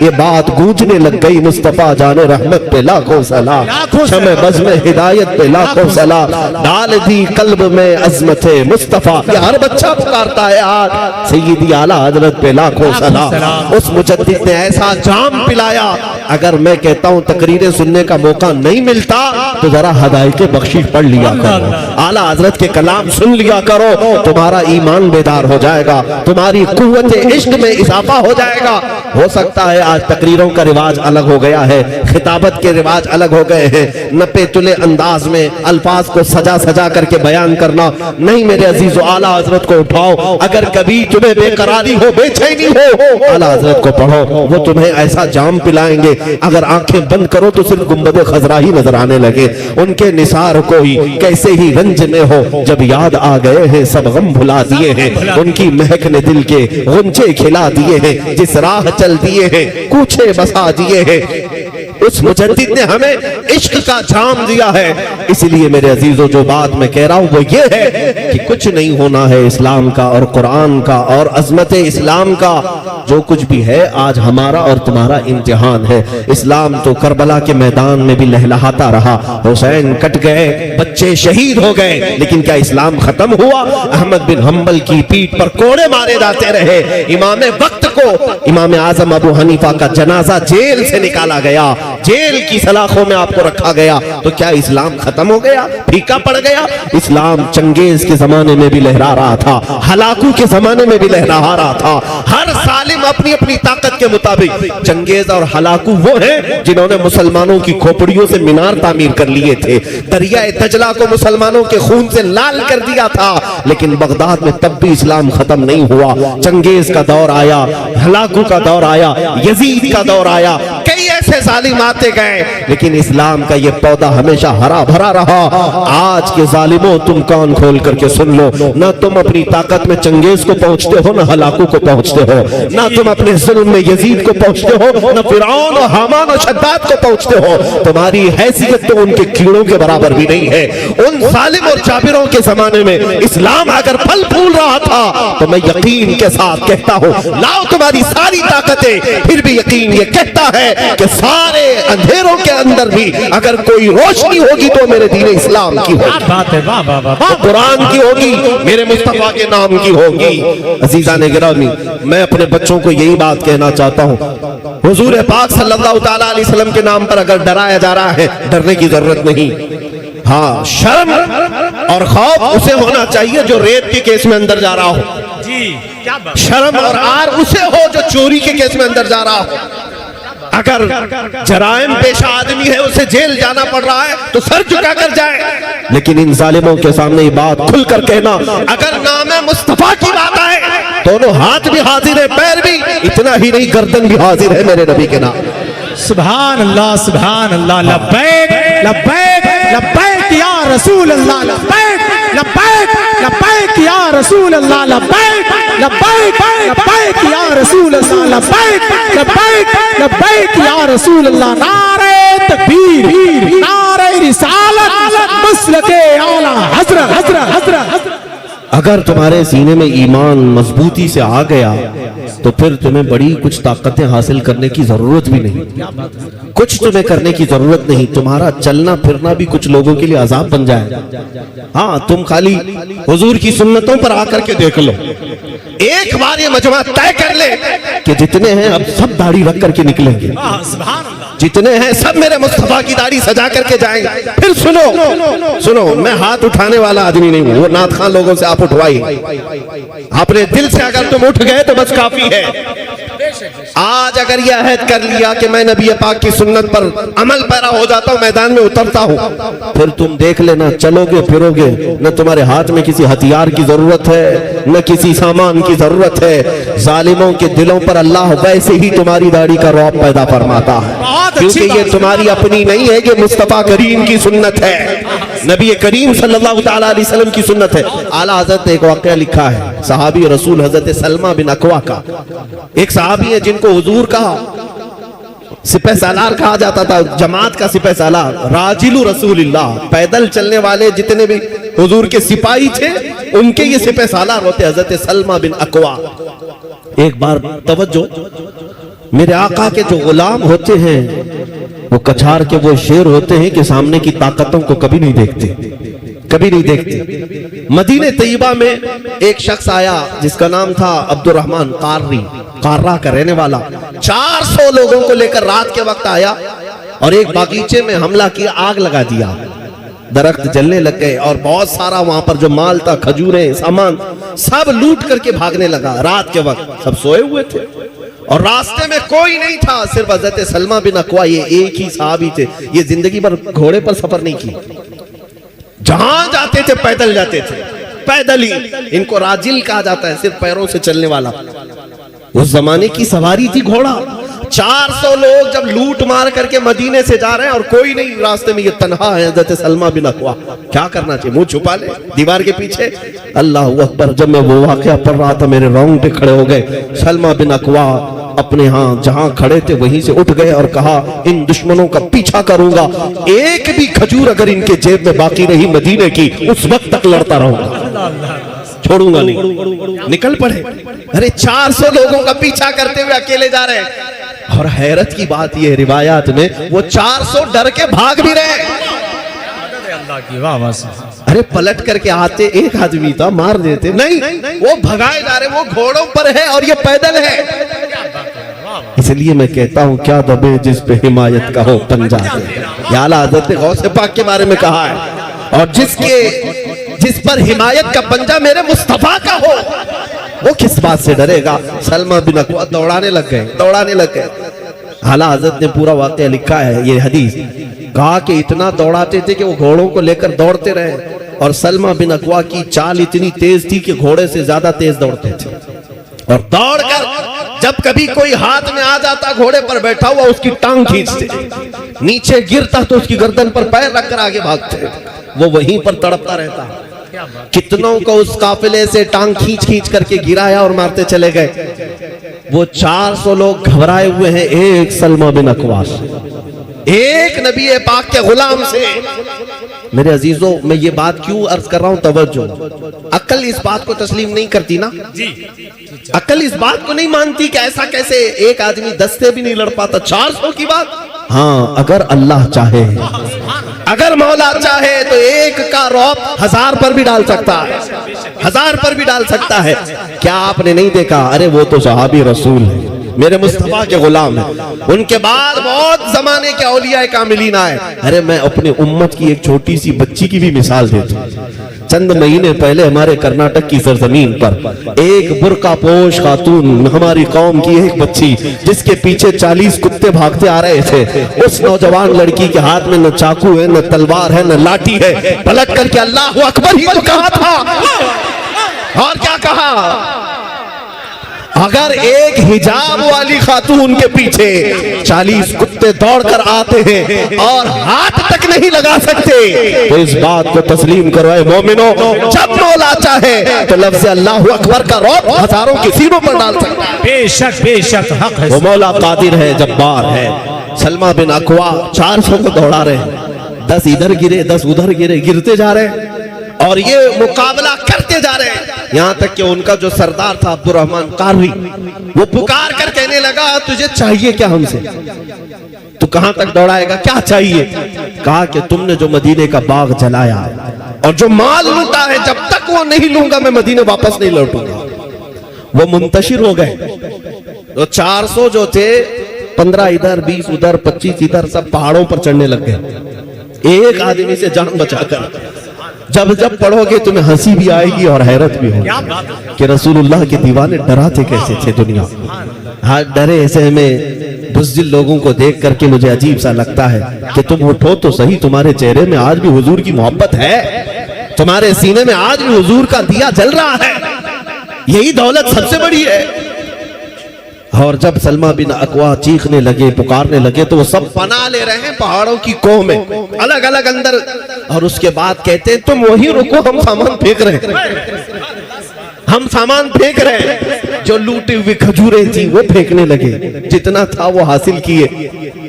یہ بات گونجنے لگ گئی. مصطفیٰ جان رحمت پہ لاکھوں سلام, شمع بزم ہدایت پہ لاکھوں سلام, ڈال دی قلب میں عظمت مصطفیٰ. یہ ہر بچہ پکارتا ہے آج سیدی اعلیٰ حضرت پہ لاکھوں سلام. اس مجدد نے ایسا جام پلایا. اگر میں کہتا ہوں تقریریں سننے کا موقع نہیں ملتا تو ذرا ہدایت بخشش پڑھ لیا کرو, اعلیٰ حضرت کے کلام سن لیا کرو, تمہارا ایمان بیدار ہو جائے گا, تمہاری قوت عشق میں اضافہ ہو جائے گا. ہو سکتا ہے آج تقریروں کا رواج الگ ہو گیا ہے, خطابت کے رواج الگ ہو گئے ہیں, نپے تلے انداز میں الفاظ کو سجا سجا کر کے بیان کرنا نہیں. میرے عزیزو, اعلیٰ حضرت کو اٹھاؤ. اگر کبھی تمہیں بے قراری ہو, بے چینی ہو, اعلیٰ حضرت کو پڑھو, وہ تمہیں ایسا جام پلائیں گے. اگر آنکھیں بند کرو تو صرف گنبد خضرا ہی نظر آنے لگے. ان کے نثار کوئی کیسے ہی رنج میں ہو, جب یاد آ گئے ہیں سب غم بھلا دیے ہیں. ان کی مہک نے دل کے غنچے کھلا دیے ہیں, جس راہ چل دیے ہیں کوچے بسا دیے ہیں. उस मुजद्दिद ने हमें इश्क का जाम दिया है। इसलिए मेरे अजीजों, जो बात मैं कह रहा हूं वो ये है कि कुछ नहीं होना है इस्लाम का और कुरान का और अजमत इस्लाम का। जो कुछ भी है आज हमारा और तुम्हारा इम्तिहान है। इस्लाम तो करबला के मैदान में भी लहलहाता रहा, हुसैन कट गए, बच्चे शहीद हो गए, लेकिन क्या इस्लाम खत्म हुआ? अहमद बिन हम्बल की पीठ पर कोड़े मारे जाते रहे। इमाम वक्त को, इमाम आजम अबू हनीफा का जनाजा जेल से निकाला गया, जेल की सलाखों में आपको रखा गया। तो क्या इस्लाम खत्म हो गया, फीका पड़ गया? इस्लाम चंगेज के जमाने में भी लहरा रहा था, हलाकू के जमाने में भी लहरा रहा था। हर सालिम अपनी अपनी ताकत के मुताबिक। चंगेज और हलाकू वो हैं जिन्होंने मुसलमानों की खोपड़ियों से मीनार तामीर कर लिए थे, दरियाए दजला को मुसलमानों के खून से लाल कर दिया था, लेकिन बगदाद में तब भी इस्लाम खत्म नहीं हुआ। चंगेज का दौर आया, हलाकू का दौर आया, यजीद का दौर आया, कई ऐसे जालिम आते गए, लेकिन इस्लाम का ये पौधा हमेशा हरा भरा रहा। आज के जालिमों, तुम कान खोल करके सुन लो, ना तुम अपनी ताकत में चंगेज को पहुंचते हो, ना हलाकू को पहुंचते हो, ना तुम अपने जुल्म में यजीद को पहुंचते हो, ना फिरौन और हामान और शद्दाद को पहुंचते हो। तुम्हारी हैसियत तो उनके कीड़ों के बराबर भी नहीं है। उन जालिम और जाबिरों के जमाने में इस्लाम अगर फल फूल रहा था तो मैं यकीन के साथ कहता हूं, लाओ तुम्हारी सारी ताकतें, फिर भी यकीन ये कहता है कि सारे अंधेरों के अंदर भी अगर कोई रोशनी होगी तो मेरे दीन इस्लाम की होगी, बात है, वाह वाह वाह, कुरान की होगी, मेरे मुस्तफा के नाम की होगी। अजीजान गिरामी, मैं अपने बच्चों को यही बात कहना चाहता हूं, हुजूर पाक सल्लल्लाहु ताला अलैहि वसल्लम के नाम पर अगर डराया जा रहा है, डरने की जरूरत नहीं। हाँ, शर्म और खौफ उसे होना चाहिए जो रेप के केस में अंदर जा रहा हो। जी क्या बात। शर्म और आर उसे हो जो चोरी के केस में अंदर जा रहा हो। अगर जराइम पेशा आदमी है, उसे जेल जाना पड़ रहा है तो सर झुका कर जाए, लेकिन इन जालिमों के सामने ये बात खुलकर कहना, अगर नाम मुस्तफा की बात आए, दोनों हाथ भी हाजिर है, पैर भी, इतना ही नहीं गर्दन भी हाजिर है मेरे नबी के नाम। सुभान अल्लाह, सुभान अल्लाह, लब्बैक लब्बैक लब्बैक या रसूल अल्लाह, लब्बैक लब्बैक लब्बैक या रसूल अल्लाह, लब्बैक लब्बैक लब्बैक या रसूल अल्लाह, लब्बैक लब्बैक लब्बैक या रसूल अल्लाह। नारे तकबीर, नारे रिसालत, मसलके आला हज़रत हज़रत हज़रत। अगर तुम्हारे सीने में ईमान मजबूती से आ गया तो फिर तुम्हें बड़ी कुछ ताकतें हासिल करने की जरूरत भी नहीं, कुछ तुम्हें करने की जरूरत नहीं। तुम्हारा चलना फिरना भी कुछ लोगों के लिए अजाब बन जाए। हाँ, तुम खाली हुजूर की सुन्नतों पर आकर के देख लो, एक बार ये मजमा तय कर ले कि जितने हैं अब सब दाढ़ी रख करके निकलेंगे, जितने हैं सब मेरे मुस्तफा की दाढ़ी सजा करके जाएंगे। फिर सुनो सुनो, मैं हाथ उठाने वाला आदमी नहीं हूं, वो नाथ खान लोगों से आप उठवाइए, अपने दिल से अगर तुम उठ गए तो बस काफी है। आज अगर यह अहद कर लिया कि मैं नबी पाक की सुन्नत पर अमल पैरा हो जाता हूं, मैदान में उतरता हूं, फिर तुम देख लेना, चलोगे फिरोगे, न तुम्हारे हाथ में किसी हथियार की जरूरत है, न किसी सामान की जरूरत है। जालिमों के दिलों पर अल्लाह वैसे ही तुम्हारी दाढ़ी का रौब पैदा फरमाता है, क्योंकि ये तुम्हारी अपनी नहीं है, ये मुस्तफा करीम की सुन्नत है, नबी करीम सल्लल्लाहु ताला अलैहि वसल्लम की सुन्नत है। आला हज़रत ने एक वाक़या लिखा है, सहाबी रसूल हज़रत सलमा बिन अकवा का। एक सहाबी है जिनको हुजूर कहा, सिपह सालार कहा जाता था, जमात का सिपह सालार, राजिलु रसूलिल्लाह, पैदल चलने वाले जितने भी हुजूर के सिपाही थे उनके ये सिपह सालार होते हज़रत सलमा बिन अकवा। एक बार तवज्जो, मेरे आका के जो गुलाम होते हैं वो कछार के वो शेर होते हैं कि सामने की ताकतों को कभी नहीं देखते, कभी नहीं देखते। मदीने तैयबा में एक शख्स आया जिसका नाम था अब्दुर्रहमान काररी, कार्रा का रहने वाला, 400 लोगों को लेकर रात के वक्त आया और एक बागीचे में हमला किया, आग लगा दिया, दरख्त जलने लग गए और बहुत सारा वहां पर जो माल था, खजूरें, सामान, सब लूट करके भागने लगा। रात के वक्त सब सोए हुए थे और रास्ते में कोई नहीं था, सिर्फ हज़रत सलमा बिन अकवा, ये एक ही साहबी थे। ये जिंदगी भर घोड़े पर सफर नहीं की, जहां जाते थे पैदल जाते थे, पैदल ही। इनको राजिल कहा जाता है, सिर्फ पैरों से चलने वाला। उस जमाने की सवारी थी घोड़ा। 400 लोग जब लूट मार करके मदीने से जा रहे हैं और कोई नहीं रास्ते में, ये तन्हा है हज़रत सलमा बिन अकवा। क्या करना चाहिए? मुंह छुपा ले दीवार के पीछे। अल्लाह अकबर, जब मैं वो वाक़या पढ़ रहा था मेरे रोंगटे खड़े हो गए। सलमा बिन अकवा اپنے ہاں جہاں کھڑے تھے وہیں سے اٹھ گئے اور کہا ان دشمنوں کا پیچھا کروں گا, ایک بھی کھجور اگر ان کے جیب میں باقی رہی مدینے کی اس وقت تک لڑتا رہوں گا, چھوڑوں گا نہیں. نکل پڑے. ارے 400 لوگوں کا پیچھا کرتے ہوئے اکیلے جا رہے ہیں. اور حیرت کی بات یہ روایات میں وہ 400 ڈر کے بھاگ بھی رہے. ارے پلٹ کر کے آتے ایک آدمی تھا مار دیتے, نہیں وہ بھگائے جا رہے, وہ گھوڑوں پر ہے اور یہ پیدل ہے. اس لیے میں کہتا ہوں کیا دبے جس پہ حمایت کا ہو پنجہ دے. یا اعلیٰ حضرت غوث پاک کے بارے میں کہا ہے, اور جس پر حمایت کا پنجہ میرے مصطفیٰ کا ہو وہ کس بات سے ڈرے گا. سلمہ بن اکوع دوڑانے لگ گئے. اعلیٰ حضرت نے پورا واقعہ لکھا ہے, یہ حدیث کہا کہ اتنا دوڑاتے تھے کہ وہ گھوڑوں کو لے کر دوڑتے رہے, اور سلمہ بن اکوع کی چال اتنی تیز تھی کہ گھوڑے سے زیادہ تیز دوڑتے تھے. اور دوڑ کر جب کبھی کوئی ہاتھ میں آ جاتا گھوڑے پر بیٹھا ہوا اس کی ٹانگ کھینچتے, نیچے گرتا تو اس کی گردن پر پیر رکھ کر آگے بھاگتے, وہ وہیں پر تڑپتا رہتا. کتنوں کو اس قافلے سے ٹانگ کھینچ کر کے گرایا اور مارتے چلے گئے. وہ 400 لوگ گھبرائے ہوئے ہیں ایک سلمہ بن اکوع سے, ایک نبی پاک کے غلام سے. میرے عزیزوں میں یہ بات کیوں عرض کر رہا ہوں, توجہ. عقل اس بات کو تسلیم نہیں کرتی نا, عقل اس بات کو نہیں مانتی کہ ایسا کیسے ایک آدمی 10 سے بھی نہیں لڑ پاتا, 400 کی بات. ہاں اگر اللہ چاہے, اگر مولا چاہے تو ایک کا رعب 1000 پر بھی ڈال سکتا ہے, 1000 پر بھی ڈال سکتا ہے. کیا آپ نے نہیں دیکھا, ارے وہ تو صحابی رسول ہیں, میرے مصطفیٰ کے غلام ہیں, ان کے بعد بہت زمانے کے اولیاء کاملین آئے. ارے میں اپنے امت کی ایک چھوٹی سی بچی کی بھی مثال دیتا ہوں. چند مہینے پہلے ہمارے کرناٹک کی سرزمین پر ایک برقع پوش خاتون, ہماری قوم کی ایک بچی جس کے پیچھے 40 کتے بھاگتے آ رہے تھے, اس نوجوان لڑکی کے ہاتھ میں نہ چاقو ہے, نہ تلوار ہے, نہ لاٹھی ہے, پلٹ کر کے اللہ اکبر ہی تو کہا تھا. اور کیا کہا, اگر ایک حجاب والی خاتون کے پیچھے 40 کتے دوڑ کر آتے ہیں اور ہاتھ تک نہیں لگا سکتے تو اس بات کو تسلیم کرو اے مومنو, جب مولا چاہے تو لفظ اللہ اکبر کا رعب ہزاروں کے سینوں پر ڈال سکتا ہے. بے شک حق ہے, وہ مولا قادر ہے, جبار ہے. سلمہ بن اکوع 400 کو دوڑا رہے ہیں, 10 ادھر گرے 10 ادھر گرے, گرتے جا رہے ہیں اور یہ مقابلہ کرتے جا رہے ہیں. یہاں تک کہ ان کا جو سردار تھا عبد الرحمن قاروی, وہ پکار کر کہنے لگا تجھے چاہیے کیا ہم سے, تو کہاں تک دوڑائے گا, کیا چاہیے. کہا کہ تم نے جو مدینے کا باغ جلایا اور جو مال لوٹا ہے جب تک وہ نہیں لوں گا میں مدینے واپس نہیں لوٹوں گا. وہ منتشر ہو گئے, تو 400 جو تھے 15 ادھر 20 ادھر 25 ادھر سب پہاڑوں پر چڑھنے لگ گئے, ایک آدمی سے جان بچا کر. جب پڑھو گے تمہیں ہنسی بھی آئے گی اور حیرت بھی ہوگی کہ رسول اللہ کے دیوانے ڈراتے کیسے تھے دنیا. ہاں ڈرے ایسے میں بزدل لوگوں کو دیکھ کر کے مجھے عجیب سا لگتا ہے کہ تم اٹھو تو صحیح, تمہارے چہرے میں آج بھی حضور کی محبت ہے, تمہارے سینے میں آج بھی حضور کا دیا جل رہا ہے, یہی دولت سب سے بڑی ہے. اور جب سلمہ بن اکوع چیخنے لگے پکارنے لگے تو وہ سب پناہ لے رہے ہیں پہاڑوں کی کوہ میں الگ الگ اندر, اور اس کے بعد کہتے ہیں تم وہی رکو, ہم سامان پھینک رہے ہیں, ہم سامان پھینک رہے ہیں. جو لوٹی ہوئی کھجوریں تھیں وہ پھینکنے لگے, جتنا تھا وہ حاصل کیے.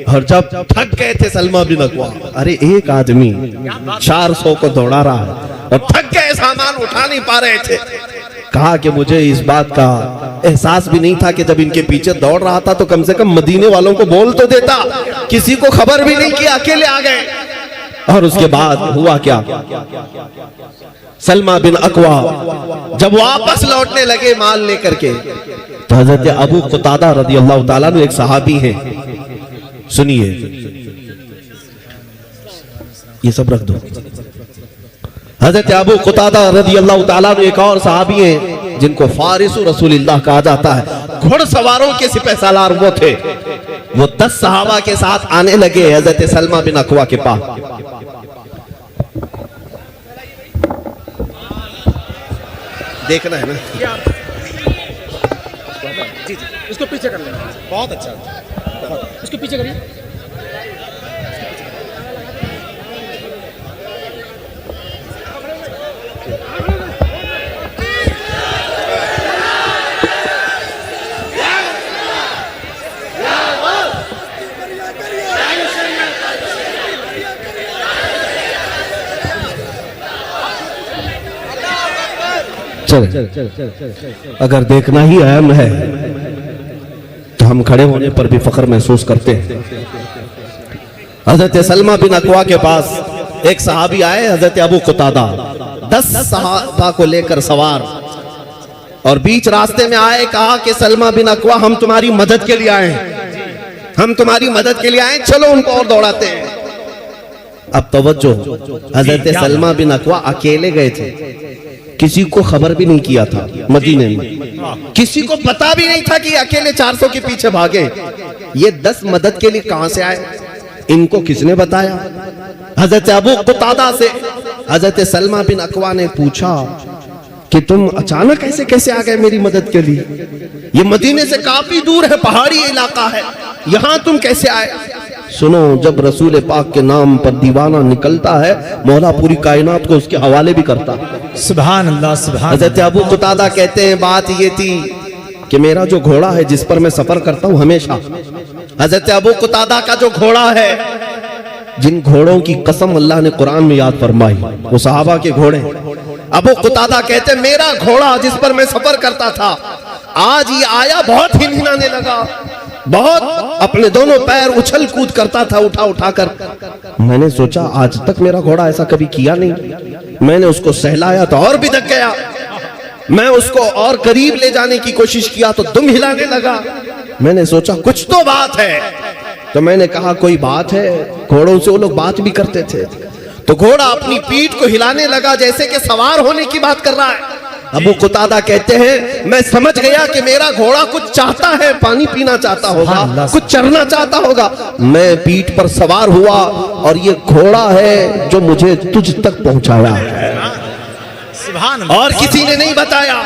اور جب تھک گئے تھے سلمہ بن اکوع, ارے ایک آدمی 400 کو دوڑا رہا ہے اور تھک گئے, سامان اٹھا نہیں پا رہے تھے. کہا کہ مجھے اس بات کا احساس بھی نہیں تھا کہ جب ان کے پیچھے دوڑ رہا تھا تو کم سے کم مدینے والوں کو بول تو دیتا, کسی کو خبر بھی نہیں کیا, اکیلے آ گئے. اور اس کے بعد ہوا کیا, سلمہ بن اکوع جب واپس لوٹنے لگے مال لے کر کے تو حضرت ابو قتادہ رضی اللہ تعالیٰ نے, ایک صحابی ہیں, سنیے یہ سب رکھ دو. حضرت ابو قتادہ رضی اللہ تعالیٰ نے ایک اور صحابی ہیں جن کو فارس رسول اللہ کہا جاتا ہے, گھڑ سواروں کے سپہ سالار وہ تھے. وہ 10 صحابہ کے ساتھ آنے لگے حضرت سلمہ بن اکوع کے پاس. دیکھنا ہے نا, جی اس کو پیچھے کر لینا, بہت اچھا, اس کو پیچھے کریے. चले। अगर देखना ही अहम है तो हम खड़े होने पर भी फख्र महसूस करते हैं। हजरत सलमा बिन अकवा के पास एक सहाबी आए, हजरत अबू कुतादा, 10 सहाबा को लेकर सवार, और बीच रास्ते में आए, कहा कि सलमा बिन अकवा हम तुम्हारी मदद के लिए आए हैं, हम तुम्हारी मदद के लिए आए, चलो उनको और दौड़ाते हैं। अब तवज्जो, हजरत सलमा बिन अकवा अकेले गए थे, किसी को खबर भी नहीं किया था मदीने में, किसी को पता भी नहीं था कि अकेले 400 के पीछे भागे। ये 10 मदद के लिए कहां से आए, इनको किसने बताया? हजरत अबू कुतादा से हजरत सलमा बिन अकवा ने पूछा कि तुम अचानक ऐसे कैसे आ गए मेरी मदद के लिए? ये मदीने से काफी दूर है, पहाड़ी इलाका है, यहां तुम कैसे आए? सुनो, जब रसूल पाक के नाम पर दीवाना निकलता है, मौला पूरी कायनात को उसके हवाले भी करता है। सुभान अल्लाह, सुभान। हजरत अबू कुतादा कहते हैं बात ये थी कि मेरा जो घोड़ा है जिस पर मैं सफर करता हूं हमेशा, हजरत अबू कुतादा का जो घोड़ा है, जिन घोड़ों की कसम अल्लाह ने कुरान में याद फरमाई, वो सहाबा के घोड़े। अबू कुतादा कहते मेरा घोड़ा जिस पर मैं सफर करता था, आज ये आया बहुत हिनहिनाने लगा, बहुत अपने दोनों पैर उछल कूद करता था उठा उठा कर। मैंने सोचा आज तक मेरा घोड़ा ऐसा कभी किया नहीं। मैंने उसको सहलाया तो और बिदक गया, मैं उसको और करीब ले जाने की कोशिश किया तो दुम हिलाने लगा। मैंने सोचा कुछ तो बात है, तो मैंने कहा कोई बात है। घोड़ों से वो लोग बात भी करते थे, तो घोड़ा अपनी पीठ को हिलाने लगा जैसे कि सवार होने की बात कर रहा है। अबू कुतादा कहते हैं मैं समझ गया कि मेरा घोड़ा कुछ चाहता है, पानी पीना चाहता होगा, कुछ चरना चाहता होगा। मैं पीठ पर सवार हुआ और ये घोड़ा है जो मुझे तुझ तक पहुंचाया है, और किसी ने नहीं बताया,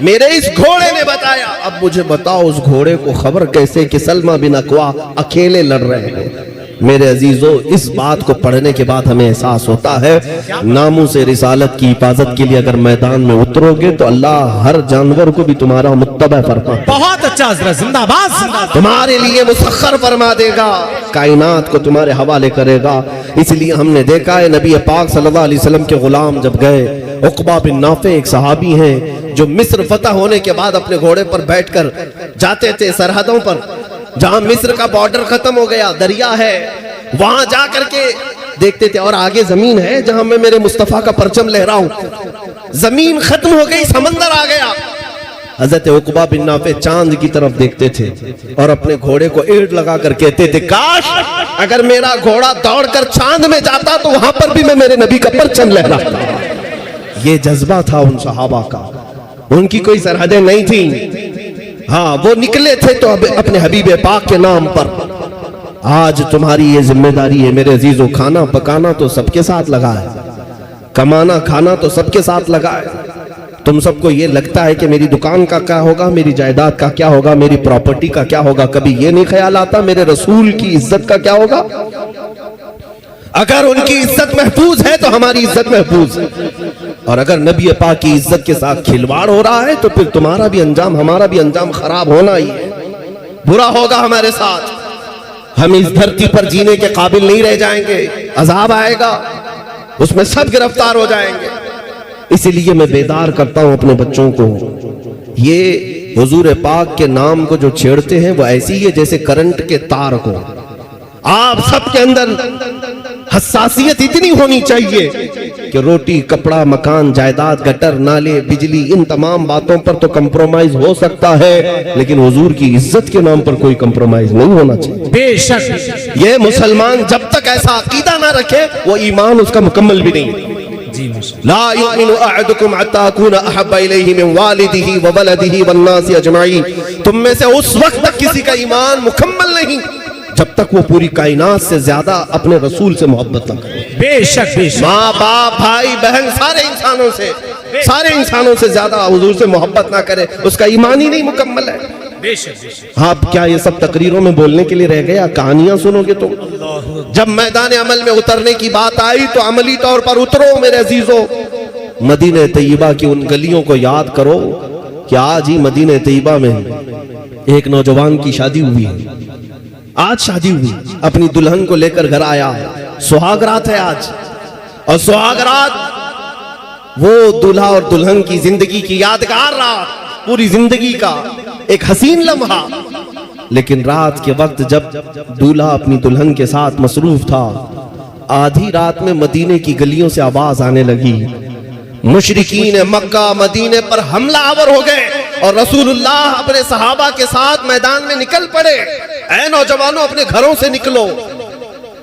मेरे इस घोड़े ने बताया। अब मुझे बताओ उस घोड़े को खबर कैसे कि सलमा बिन अकवा अकेले लड़ रहे हैं? मेरे अजीजों, इस बात को पढ़ने के बाद हमें एहसास होता है नामों से रिसालत की हिफाजत के लिए अगर मैदान में उतरोगे तो अल्लाह हर जानवर को भी तुम्हारा मुत्तबा फरमा, बहुत अच्छा हज़रत, जिंदाबाद जिंदाबाद, तुम्हारे लिए मुसख्खर फरमा देगा, कायनात को तुम्हारे हवाले करेगा। इसलिए हमने देखा है नबी पाक सल्लल्लाहु अलैहि वसल्लम के गुलाम जब गए, उक़बा बिन नाफ़े एक सहाबी हैं जो मिस्र फतह होने के बाद अपने घोड़े पर बैठकर जाते थे सरहदों पर, जहां मिस्र का बॉर्डर खत्म हो गया, दरिया है, वहां जा करके देखते थे, और आगे जमीन है जहां मैं मेरे मुस्तफा का परचम लहराऊं। जमीन खत्म हो गई, समंदर आ गया। हजरत उक़बा बिन नाफ़े चांद की तरफ देखते थे और अपने घोड़े को एड़ लगा कर कहते थे काश अगर मेरा घोड़ा दौड़कर चांद में जाता तो वहां पर भी मैं मेरे नबी का परचम लहराता। ये जज्बा था उन सहाबा का, उनकी कोई सरहदें नहीं थी। हाँ, वो निकले थे तो अपने हबीब पाक के नाम पर। आज तुम्हारी ये जिम्मेदारी है मेरे अजीजों, खाना पकाना तो सबके साथ लगा है, कमाना खाना तो सबके साथ लगा है। तुम सबको ये लगता है कि मेरी दुकान का क्या होगा, मेरी जायदाद का क्या होगा, मेरी प्रॉपर्टी का क्या होगा, कभी ये नहीं ख्याल आता मेरे रसूल की इज्जत का क्या होगा। अगर उनकी इज्जत महफूज है तो हमारी इज्जत महफूज है, और अगर नबी पाक की इज्जत के साथ खिलवाड़ हो रहा है तो फिर तुम्हारा भी अंजाम हमारा भी अंजाम खराब होना ही है, बुरा होगा हमारे साथ। हम इस धरती पर जीने के काबिल नहीं रह जाएंगे, अजाब आएगा, उसमें सब गिरफ्तार हो जाएंगे। इसीलिए मैं बेदार करता हूं अपने बच्चों को, ये हुजूर पाक के नाम को जो छेड़ते हैं वो ऐसी है जैसे करंट के तार को। आप सबके अंदर हसासियत इतनी होनी चाहिए कि रोटी कपड़ा मकान जायदाद गटर नाले बिजली इन तमाम बातों पर तो कंप्रोमाइज हो सकता है, लेकिन हुजूर की इज्जत के नाम पर कोई कंप्रोमाइज नहीं होना चाहिए। बेशक ये मुसलमान जब तक ऐसा अकीदा ना रखे वो ईमान उसका मुकम्मल भी नहीं। ला युमिनु अहदुकुम हत्ता अकूना अहब्बा इलैहि मिन वालिदिही व वलदिही वन्नासि अजमईन। तुम में से उस वक्त तक किसी का ईमान मुकम्मल नहीं जब तक वो पूरी कायनात से ज्यादा अपने रसूल से मोहब्बत न करे। बेशक बेशक, माँ बाप भाई बहन सारे इंसानों से ज्यादा हुजूर से मोहब्बत ना करे, उसका ईमान ही नहीं मुकम्मल है। बेशक बेशक। आप क्या ये सब तकरीरों में बोलने के लिए रह गया, कहानियां सुनोगे तुम? जब मैदान अमल में उतरने की बात आई तो अमली तौर पर उतरो मेरे अजीजों। मदीने तैयबा की उन गलियों को याद करो कि आज ही मदीने तैयबा में एक नौजवान की शादी हुई है, आज शादी हुई, अपनी दुल्हन को लेकर घर आया, सुहाग रात है आज, और सुहाग रात وہ دولہا اور دلہن کی زندگی کی یادگار رات، پوری زندگی کا ایک حسین لمحہ. لیکن رات کے وقت جب دولہا اپنی دلہن کے ساتھ مصروف تھا، آدھی رات میں مدینے کی گلیوں سے آواز آنے لگی. مشرکین مکہ مدینے پر حملہ آور ہو گئے اور رسول اللہ اپنے صحابہ کے ساتھ میدان میں نکل پڑے. اے نوجوانوں، اپنے گھروں سے نکلو.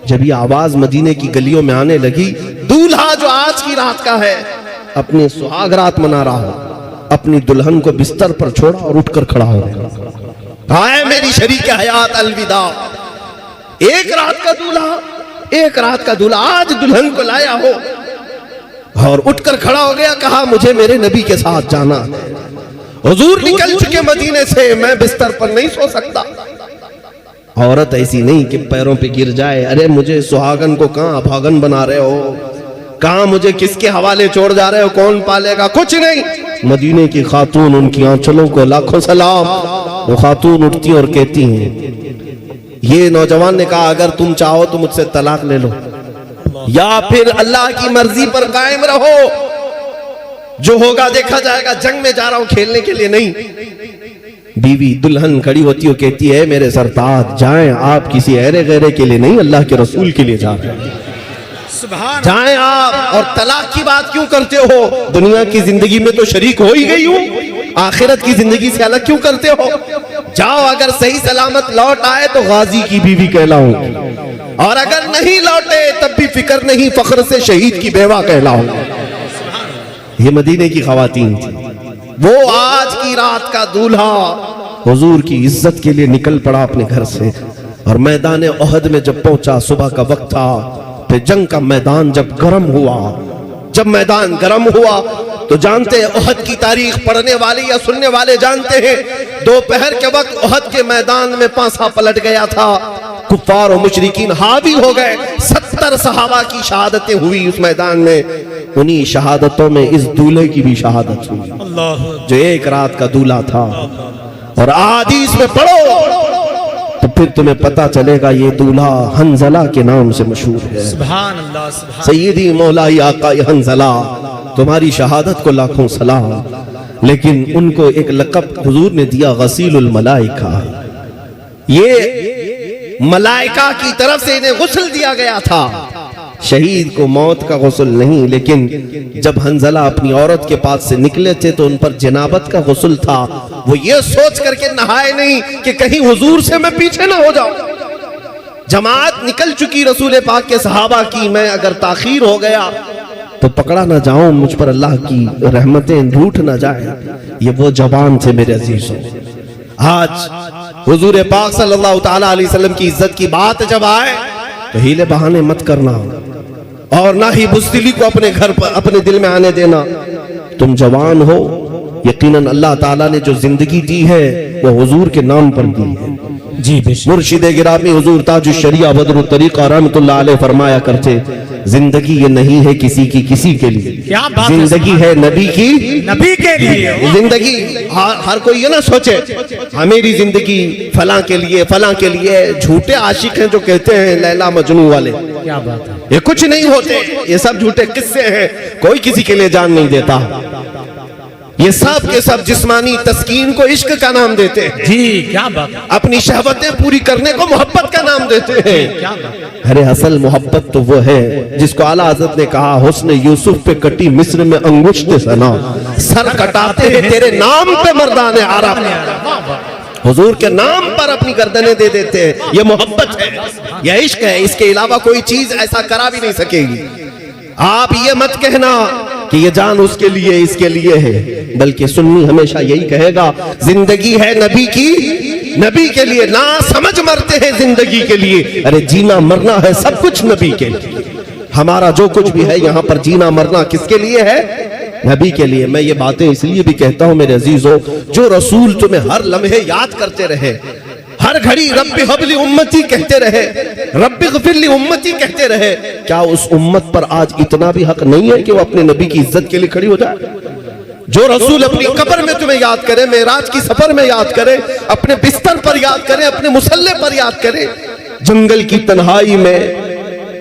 جب یہ آواز مدینے کی گلیوں میں آنے لگی، دولہا جو آج کی رات کا ہے اپنے سہاگ رات منا رہا ہو، اپنی دلہن کو بستر پر چھوڑا اور اٹھ کر کھڑا ہو گیا. اے میری شریک حیات الوداع. ایک رات کا دولہا، ایک رات کا دولہا آج دلہن کو لایا ہو اور اٹھ کر کھڑا ہو گیا. کہا مجھے میرے نبی کے ساتھ جانا ہے. حضور نکل چکے مدینے سے، میں بستر پر نہیں سو سکتا. عورت ایسی نہیں کہ پیروں پہ گر جائے. ارے مجھے سہاگن کو کہاں ابھاگن بنا رہے ہو، کہاں مجھے کس کے حوالے چھوڑ جا رہے ہو، کون پالے گا، کچھ نہیں. مدینے کی خاتون، ان کی آنچلوں کو لاکھوں سلام. وہ خاتون اٹھتی اور کہتی ہیں، یہ نوجوان نے کہا اگر تم چاہو تو مجھ سے طلاق لے لو یا پھر اللہ کی مرضی پر قائم رہو، جو ہوگا دیکھا جائے گا. جنگ میں جا رہا ہوں کھیلنے کے لیے نہیں. بیوی دلہن کھڑی ہوتی اور کہتی ہے میرے سرتاج جائیں، آپ کسی ایرے غیرے کے لیے نہیں، اللہ کے رسول کے لیے جا رہے ہیں. جائیں آپ. اور طلاق کی بات کیوں کرتے ہو؟ دنیا کی زندگی میں تو شریک ہو ہی گئی ہوں، آخرت کی زندگی سے الگ کیوں کرتے ہو؟ جاؤ، اگر صحیح سلامت لوٹ آئے تو غازی کی بیوی کہلاؤں، اور اگر نہیں لوٹے تب بھی فکر نہیں، فخر سے شہید کی بیوہ کہلاؤں. یہ مدینے کی خواتین تھی. وہ آج کی رات کا دولہا حضور کی عزت کے لیے نکل پڑا اپنے گھر سے، اور میدان احد میں جب پہنچا، صبح کا وقت تھا. پھر جنگ کا میدان جب گرم ہوا، جب میدان گرم ہوا تو جانتے ہیں احد کی تاریخ پڑھنے والے یا سننے والے جانتے ہیں، دوپہر کے وقت احد کے میدان میں پانسا پلٹ گیا تھا. کفار و مشرکین حاوی ہو گئے. 70 صحابہ کی شہادتیں ہوئی اس میدان میں. انہی شہادتوں میں اس دولہے کی بھی شہادت ہوئی جو ایک رات کا دولہا تھا. اور احادیث میں پڑھو تو پھر تمہیں پتا چلے گا یہ دولہا حنظلہ کے نام سے مشہور ہے. سبحان اللہ، سبحان سیدی مولائی آقا حنظلہ، تمہاری شہادت کو لاکھوں سلام. لیکن ان کو ایک لقب حضور نے دیا غسیل الملائکہ. یہ ملائکہ کی طرف سے انہیں غسل دیا گیا تھا. شہید کو موت کا غسل نہیں، لیکن جب حنظلہ اپنی عورت کے پاس سے نکلے تھے تو ان پر جنابت کا غسل تھا. وہ یہ سوچ کر کے نہائے نہیں کہ کہیں حضور سے میں پیچھے نہ ہو جاؤں. جماعت نکل چکی رسول پاک کے صحابہ کی، میں اگر تاخیر ہو گیا تو پکڑا نہ جاؤں، مجھ پر اللہ کی رحمتیں روٹ نہ جائیں. یہ وہ جوان تھے میرے عزیزوں. آج حضور پاک صلی اللہ تعالیٰ علیہ وسلم کی عزت کی بات جب آئے تو ہیلے بہانے مت کرنا، اور نہ ہی بزدلی کو اپنے گھر پر اپنے دل میں آنے دینا. تم جوان ہو، یقیناً اللہ تعالیٰ نے جو زندگی دی ہے وہ حضور کے نام پر دی ہے. جی بے شک. مرشد گرامی حضور تاج الشریعہ بدر الطریقہ رحمۃ اللہ علیہ فرمایا کرتے، زندگی یہ نہیں ہے کسی کی کسی کے لیے، کیا بات ہے، زندگی ہے نبی کی نبی کے لیے. زندگی. ہر کوئی یہ نہ سوچے میری زندگی فلاں کے لیے فلاں کے لیے. جھوٹے عاشق ہیں جو کہتے ہیں لیلا مجنوں والے، کیا بات ہے. یہ کچھ نہیں ہوتے، یہ سب جھوٹے قصے ہیں. کوئی کسی کے لیے جان نہیں دیتا. یہ سب کے سب جسمانی تسکین کو عشق کا نام دیتے ہیں. جی کیا بات ہے. اپنی شہوتیں پوری کرنے کو محبت کا نام دیتے ہیں. کیا بات ہے. ارے اصل محبت تو وہ ہے جس کو اعلیٰ حضرت نے کہا، حسن یوسف پہ کٹی مصر میں انگشت ثنا، سر کٹاتے ہیں تیرے نام پہ مردان عرب. حضور کے نام پر اپنی گردنیں دے دیتے ہیں. یہ محبت ہے، یہ عشق ہے. اس کے علاوہ کوئی چیز ایسا کرا بھی نہیں سکے گی. آپ یہ مت کہنا کہ یہ جان اس کے لیے اس کے لیے ہے، بلکہ سنی ہمیشہ یہی کہے گا زندگی ہے نبی کی، نبی کے لیے. نہ سمجھ مرتے ہیں زندگی کے لیے، ارے جینا مرنا ہے سب کچھ نبی کے لیے. ہمارا جو کچھ بھی ہے یہاں پر جینا مرنا کس کے لیے ہے؟ نبی کے لیے. میں یہ باتیں اس لیے بھی کہتا ہوں میرے عزیزو، جو رسول تمہیں ہر لمحے یاد کرتے رہے، ہر گھڑی رب حب لی امتی کہتے رہے، رب اغفر لی امتی کہتے رہے، کیا اس امت پر آج اتنا بھی حق نہیں ہے کہ وہ اپنے نبی کی عزت کے لیے کھڑی ہو جائے؟ جو رسول اپنی قبر میں تمہیں یاد کرے، معراج کی سفر میں یاد کرے، اپنے بستر پر یاد کرے، اپنے مصلے پر یاد کرے، جنگل کی تنہائی میں،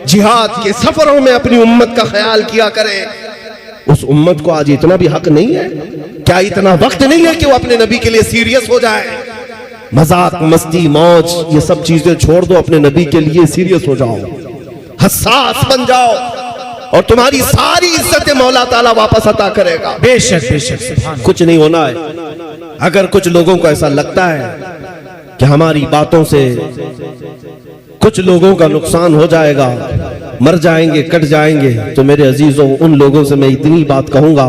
جہاد کے سفروں میں اپنی امت کا خیال کیا کرے. उस उम्मत को आज इतना भी हक नहीं है? क्या इतना वक्त नहीं है कि वो अपने नबी के लिए सीरियस हो जाए? मजाक मस्ती मौज ये सब चीजें छोड़ दो, अपने नबी के लिए सीरियस हो जाओ, हसास बन जाओ, और तुम्हारी सारी इज्जत मौला ताला वापस अता करेगा। बेशक बेशक सुभान कुछ नहीं होना है। अगर कुछ लोगों को ऐसा लगता है कि हमारी बातों से कुछ लोगों का नुकसान हो जाएगा, मर जाएंगे, कट जाएंगे, तो मेरे अजीजों उन लोगों से मैं इतनी बात कहूंगा,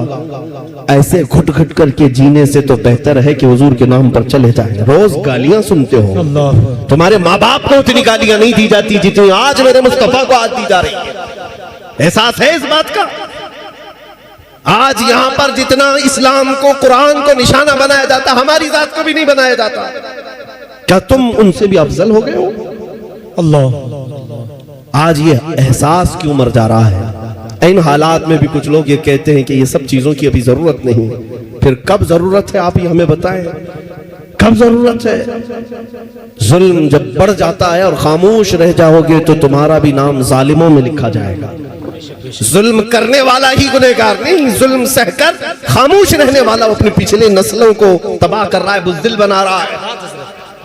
ऐसे घुट घुट करके जीने से तो बेहतर है कि हुजूर के नाम पर चले जाएं। रोज गालियां सुनते हो, अल्लाह। तुम्हारे माँ बाप को उतनी गालियां नहीं दी जाती जितनी आज मेरे मुस्तफा को आज दी जा रही है। एहसास है इस बात का? आज यहां पर जितना इस्लाम को, कुरान को निशाना बनाया जाता, हमारी जात को भी नहीं बनाया जाता। क्या तुम उनसे भी अफजल हो गए हो? अल्लाह। आज ये एहसास क्यों मर जा रहा है? इन हालात में भी कुछ लोग ये कहते हैं कि ये सब चीजों की अभी जरूरत नहीं। फिर कब जरूरत है आप ही हमें बताएं, कब जरूरत है? जुल्म जब बढ़ जाता है और खामोश रह जाओगे तो तुम्हारा भी नाम जालिमों में लिखा जाएगा। जुल्म करने वाला ही गुनहगार नहीं, जुल्म सहकर खामोश रहने वाला अपने पिछले नस्लों को तबाह कर रहा है, बुज़दिल बना रहा है।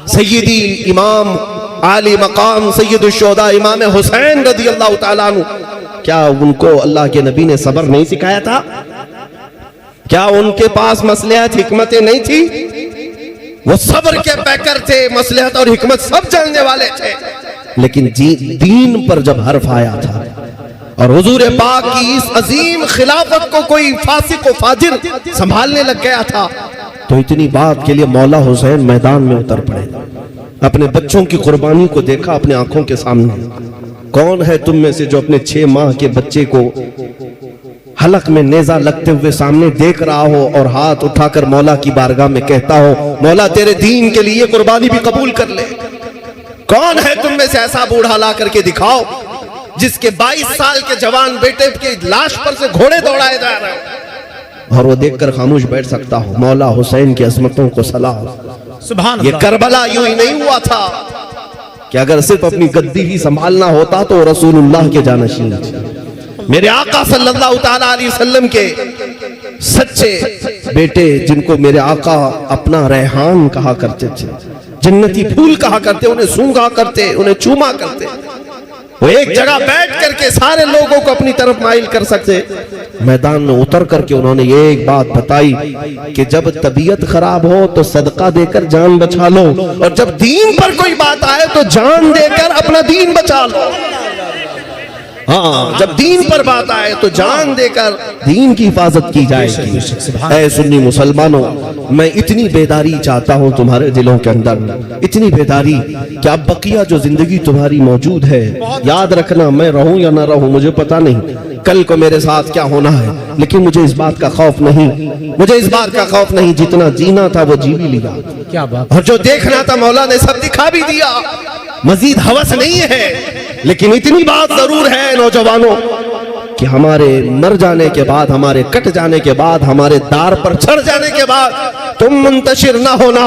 सैयदी इमाम आली मकाम सैयदुल शुहदा इमाम हुसैन रज़ी अल्लाह ताला अन्हु, क्या उनको अल्लाह के नबी ने सब्र नहीं सिखाया था? क्या उनके पास मसलहत हिकमतें नहीं थी? वो सब्र के पैकर थे, मसलहत और हिकमत सब जानने वाले थे। लेकिन दीन पर जब हर्फ आया था और हुजूर पाक की इस अजीम खिलाफत को कोई फासिक व फाजिर संभालने लग गया था, तो इतनी बात के लिए मौला हुसैन मैदान में उतर पड़े। अपने बच्चों की कुर्बानी को देखा अपने आंखों के सामने। कौन है तुम में से जो अपने 6 माह के बच्चे को हलक में नेजा लगते हुए सामने देख रहा हो और हाथ उठाकर मौला की बारगाह में कहता हो, मौला तेरे दीन के लिए कुर्बानी भी कबूल कर ले? कौन है तुम में से ऐसा बूढ़ा ला करके दिखाओ जिसके 22 साल के जवान बेटे की लाश पर से घोड़े दौड़ाए जा रहे हैं और वो देखकर खामोश बैठ सकता हो? मौला हुसैन की अजमतों को सलाम। सुभान ये अल्लाह। करबला यूं ही नहीं हुआ था कि अगर सिर्फ अपनी गद्दी ही संभालना होता तो रसूलुल्लाह के जानशीन थे। मेरे आका सल्लल्लाहु ताला अलैहि वसल्लम के सच्चे बेटे, जिनको मेरे आका अपना रेहान कहा करते थे, जन्नती फूल कहा करते, उन्हें सूंघा करते, उन्हें चूमा करते, वो एक जगह बैठ करके सारे लोगों को अपनी तरफ माइल कर सकते। मैदान में उतर करके उन्होंने ये एक बात बताई कि जब तबीयत खराब हो तो सदका देकर जान बचा लो, और जब दीन पर कोई बात आए तो जान देकर अपना दीन बचा लो। हाँ, जब दीन पर बात आए तो जान देकर दीन की हिफाजत की जाएगी। ऐ सुन्नी मुसलमानों, मैं इतनी बेदारी चाहता हूँ तुम्हारे दिलों के अंदर, इतनी बेदारी कि अब बकिया जो जिंदगी तुम्हारी मौजूद है, याद रखना, मैं रहूं या ना रहूं मुझे पता नहीं, कल को मेरे साथ क्या होना है, लेकिन मुझे इस बात का खौफ नहीं, मुझे इस बात का खौफ नहीं। जितना जीना था वो जी भी लिया, क्या बात। और जो देखना था मौला ने सब दिखा भी दिया। मजीद हवस नहीं है, लेकिन इतनी बात जरूर है नौजवानों कि हमारे मर जाने के बाद, हमारे कट जाने के बाद, हमारे दार पर चढ़ जाने के बाद तुम मुंतशिर ना होना,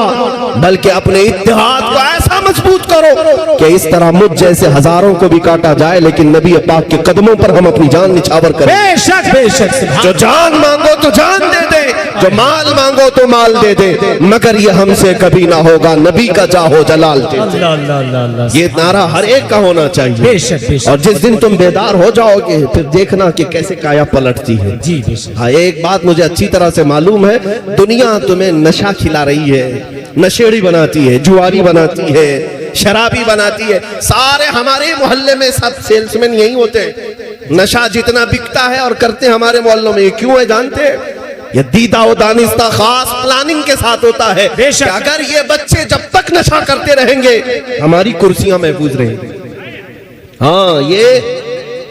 बल्कि अपने इत्तेहाद को ऐसा मजबूत करो कि इस तरह मुझ जैसे हजारों को भी काटा जाए लेकिन नबी पाक के कदमों पर हम अपनी जान निछावर करें। बेशक बेशक। जो जान मांगो तो जान दे दे, जो माल मांगो तो माल दे दे, मगर ये हमसे कभी ना होगा, नबी का जाहो जलाल दे। अल्लाह अल्लाह अल्लाह। ये नारा हर एक का होना चाहिए। बेशक बेशक। और जिस दिन तुम बेदार हो जाओगे फिर देखना कि कैसे काया पलटती है। जी बेशक। हाँ, एक बात मुझे अच्छी तरह से मालूम है, दुनिया तुम्हें नशा खिला रही है, नशेड़ी बनाती है, जुआरी बनाती है, शराबी बनाती है। सारे हमारे मोहल्ले में सब सेल्समैन यही होते हैं। नशा जितना बिकता है और करते हैं हमारे मोहल्लों में, ये क्यों है जानते हैं? ये दीदा व दानिस्ता खास प्लानिंग के साथ होता है कि अगर ये बच्चे जब तक नशा करते रहेंगे हमारी कुर्सियां महफूज रहेंगी। हाँ,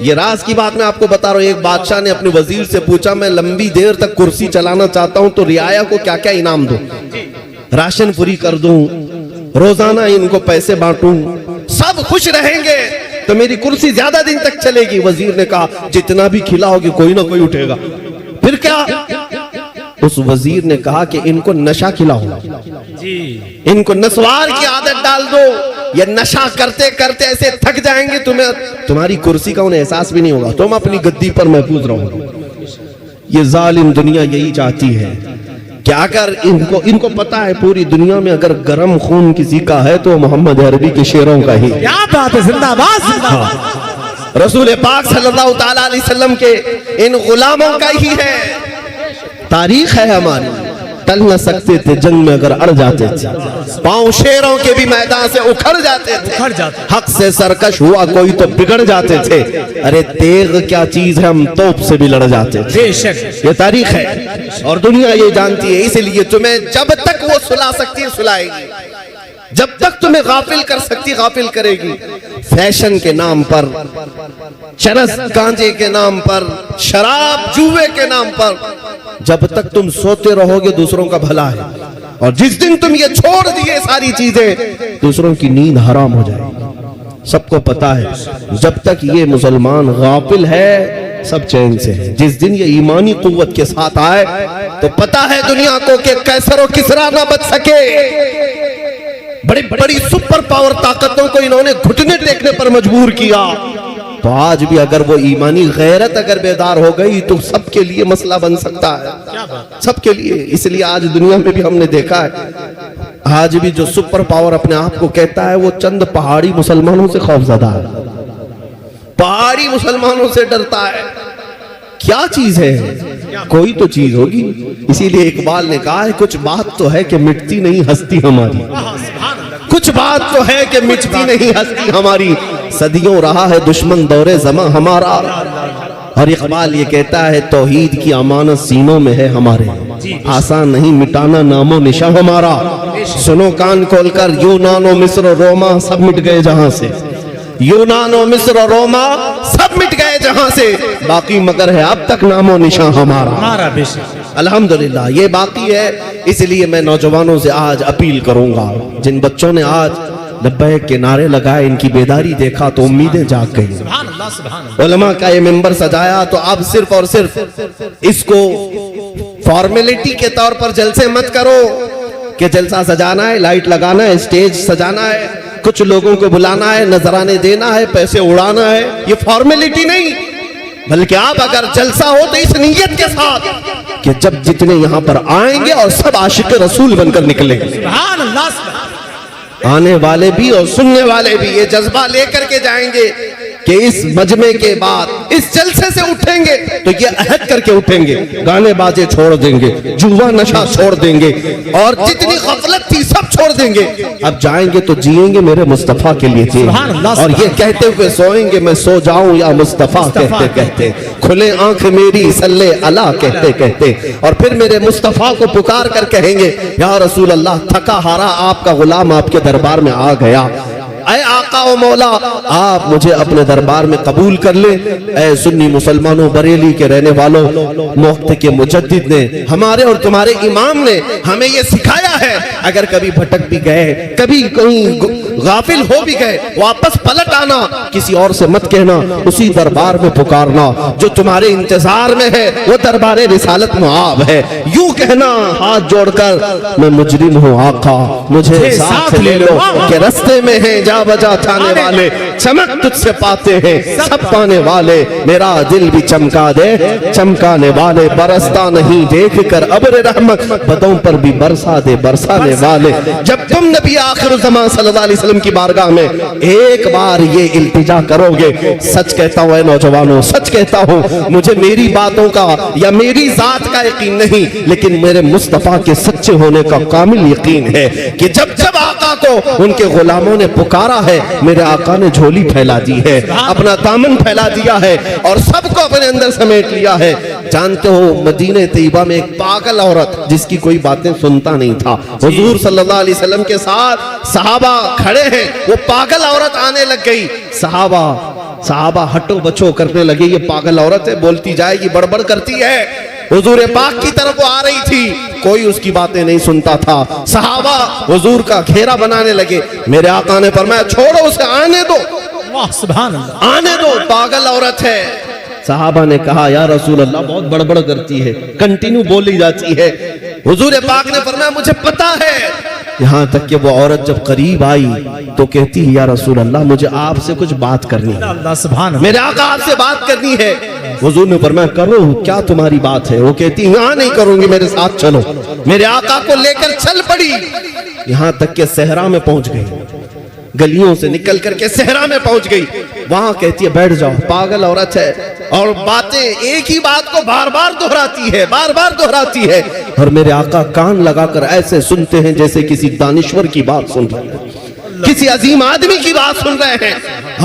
ये राज की बात मैं आपको बता रहा हूँ। एक बादशाह ने अपने वजीर से पूछा, मैं लंबी देर तक कुर्सी चलाना चाहता हूँ तो रियाया को क्या क्या इनाम दूं? राशन फ्री कर दूं, रोजाना इनको पैसे बांटूं, सब खुश रहेंगे तो मेरी कुर्सी ज्यादा दिन तक चलेगी। वजीर ने कहा, जितना भी खिलाओगे कोई ना कोई उठेगा। फिर क्या? उस वजीर ने कहा कि इनको नशा खिलाओ, इनको नस्वार की आदत डाल दो, ये नशा करते करते ऐसे थक जाएंगे तुम्हारी कुर्सी का उन्हें एहसास भी नहीं होगा, तुम अपनी गद्दी पर महफूज रहोगे। یہ ظالم دنیا یہی چاہتی ہے کہ اگر ان کو پتا ہے پوری دنیا میں اگر گرم خون کسی کا ہے تو محمد عربی کے شعروں کا ہی. کیا بات ہے، زندہ باد زندہ باد. رسول پاک صلی اللہ تعالیٰ علیہ وسلم کے ان غلاموں کا ہی ہے. تاریخ ہے ہماری. ٹل نہ سکتے تھے جنگ میں اگر اڑ جاتے تھے، پاؤں شیروں کے بھی میدان سے اکھڑ جاتے تھے، حق سے سرکش ہوا کوئی تو بگڑ جاتے تھے. ارے تیغ کیا چیز ہے، ہم توپ سے بھی لڑ جاتے تھے. بے شک یہ تاریخ ہے اور دنیا یہ جانتی ہے. اس لیے تمہیں جب تک وہ سلا سکتی ہے سلائے گی، جب تک تمہیں غافل کر سکتی غافل کرے گی. فیشن کے نام پر، چرس گانجے کے نام پر، شراب جوے کے نام پر جب تک تم سوتے رہو گے دوسروں کا بھلا ہے، اور جس دن تم یہ چھوڑ دیے ساری چیزیں دوسروں کی نیند حرام ہو جائے گی. سب کو پتا ہے جب تک یہ مسلمان غافل ہے سب چین سے ہے. جس دن یہ ایمانی قوت کے ساتھ آئے تو پتا ہے دنیا کو کہ کیسر و کسرا نہ بچ سکے. بڑی بڑی سپر پاور طاقتوں کو انہوں نے گھٹنے ٹیکنے پر مجبور کیا. تو آج بھی اگر وہ ایمانی غیرت اگر بیدار ہو گئی تو سب کے لیے مسئلہ بن سکتا ہے، سب کے لیے. اس لیے آج دنیا میں بھی ہم نے دیکھا ہے آج بھی جو سپر پاور اپنے آپ کو کہتا ہے وہ چند پہاڑی مسلمانوں سے خوف زدہ ہے، پہاڑی مسلمانوں سے ڈرتا ہے. کیا چیز ہے؟ کوئی تو چیز ہوگی. اسی لیے اقبال نے کہا ہے کچھ بات تو ہے کہ مٹتی نہیں ہستی ہماری، کچھ بات تو ہے کہ مٹتی نہیں ہستی ہماری. صدیوں رہا ہے دشمن دور زماں ہمارا، اور اقبال یہ کہتا ہے توحید کی امانت سینوں میں ہے ہمارے، آسان نہیں مٹانا نام و نشاں ہمارا. سنو کان کھول کر یونان و مصر و روما سب مٹ گئے جہاں سے، یونان و مصر و روما سب مٹ گئے جہاں سے، باقی مگر ہے اب تک نام و نشاں ہمارا. الحمدللہ یہ باقی ہے. اس لیے میں نوجوانوں سے آج اپیل کروں گا، جن بچوں نے آج لبیک کے نعرے لگائے ان کی بیداری دیکھا تو امیدیں جاگ گئی. علماء کا یہ منبر سجایا تو اب صرف اور صرف اس کو فارمیلٹی کے طور پر جلسے مت کرو کہ جلسہ سجانا ہے، لائٹ لگانا ہے، اسٹیج سجانا ہے، کچھ لوگوں کو بلانا ہے، نذرانے دینا ہے، پیسے اڑانا ہے. یہ فارمیلٹی نہیں، بلکہ آپ اگر جلسہ ہو تو اس نیت کے ساتھ کہ جب جتنے یہاں پر آئیں گے اور سب عاشق رسول بن کر نکلیں گے، سبحان اللہ. آنے والے بھی اور سننے والے بھی یہ جذبہ لے کر کے جائیں گے کہ اس مجمع کے بعد اس جلسے سے اٹھیں گے تو یہ عہد کر کے اٹھیں گے گانے بازے چھوڑ دیں گے، جوا نشہ چھوڑ دیں گے، اور جتنی غفلت تھی سب چھوڑ دیں گے. اب جائیں گے تو جئیں گے میرے مصطفیٰ کے لیے جئیں گے، اور یہ کہتے ہوئے سوئیں گے میں سو جاؤں یا مصطفیٰ کہتے کہتے، کھلے آنکھ میری صلی اللہ کہتے کہتے، اور پھر میرے مصطفیٰ کو پکار کر کہیں گے یا رسول اللہ تھکا ہارا آپ کا غلام آپ کے دربار میں آ گیا، اے آقا و مولا آپ مجھے اپنے دربار میں قبول کر لیں. اے سنی مسلمانوں بریلی کے رہنے والوں، موقع کے مجدد نے ہمارے اور تمہارے امام نے ہمیں یہ سکھایا ہے اگر کبھی بھٹک بھی گئے، کبھی کہیں غافل ہو بھی گئے، واپس پلٹ آنا، کسی اور سے مت کہنا، اسی دربار میں پکارنا جو تمہارے انتظار میں ہے، وہ دربار رسالت معاب ہے. یوں کہنا ہاتھ جوڑ کر میں مجرم ہوں آقا مجھے ساتھ لے لو، کہ رستے میں ہیں جا بجا تھانے والے، چمک تجھ سے پاتے ہیں سب پانے والے، میرا دل بھی چمکا دے چمکانے والے، برستا نہیں دیکھ کر ابر رحمت، بدوں پر بھی برسا دے برسانے والے. جب تم نبی آخر الزمان صلی اللہ علیہ وسلم کی بارگاہ میں ایک بار یہ التجا کرو گے، سچ کہتا ہوں اے نوجوانوں، سچ کہتا ہوں مجھے میری باتوں کا یا میری ذات کا یقین نہیں، لیکن میرے مصطفیٰ کے سچے ہونے کا کامل یقین ہے کہ جب جب آقا کو ان کے غلاموں نے پکارا ہے میرے آقا نے جھولی پھیلا دی ہے، اپنا دامن پھیلا دیا ہے اور سب کو اپنے اندر سمیٹ لیا ہے. جانتے ہو مدینہ طیبہ میں ایک پاگل عورت جس کی کوئی باتیں سنتا نہیں تھا، حضور صلی اللہ علیہ وسلم کے ساتھ صحابہ کھڑے ہیں، وہ پاگل عورت آنے لگ گئی، صحابہ ہٹو بچو کرنے لگے، یہ پاگل عورت ہے بولتی جائے گی بڑبڑ کرتی ہے. حضور پاک کی طرف وہ آ رہی تھی، کوئی اس کی باتیں نہیں سنتا تھا، صحابہ حضور کا گھیرا بنانے لگے. میرے آقا نے فرمایا چھوڑو اسے، آنے دو، سبحان اللہ، آنے دو، پاگل عورت ہے. صحابہ نے کہا یا رسول اللہ بہت بڑبڑ کرتی ہے, کنٹینیو بولی جاتی ہے. حضور پاک نے فرمایا مجھے پتا ہے. یہاں تک کہ وہ عورت جب قریب آئی تو کہتی ہے یا رسول اللہ مجھے آپ سے کچھ بات کرنی ہے, اللہ سبحان اللہ. میرے آقا آپ سے بات کرنی ہے. حضور نے فرمایا کرو, کیا تمہاری بات ہے؟ وہ کہتی یہاں نہیں کروں گی, میرے ساتھ چلو. میرے آقا کو لے کر چل پڑی. یہاں تک کہ صحرا میں پہنچ گئی, گلیوں سے نکل کر کے صحرا میں پہنچ گئی. وہاں کہتی ہے بیٹھ جاؤ, پاگل عورت ہے اور باتیں ایک ہی بات کو بار بار دہراتی ہے, بار بار دہراتی ہے. اور میرے آقا کان لگا کر ایسے سنتے ہیں جیسے کسی دانشور کی بات سن رہے ہیں, کسی عظیم آدمی کی بات سن رہے ہیں.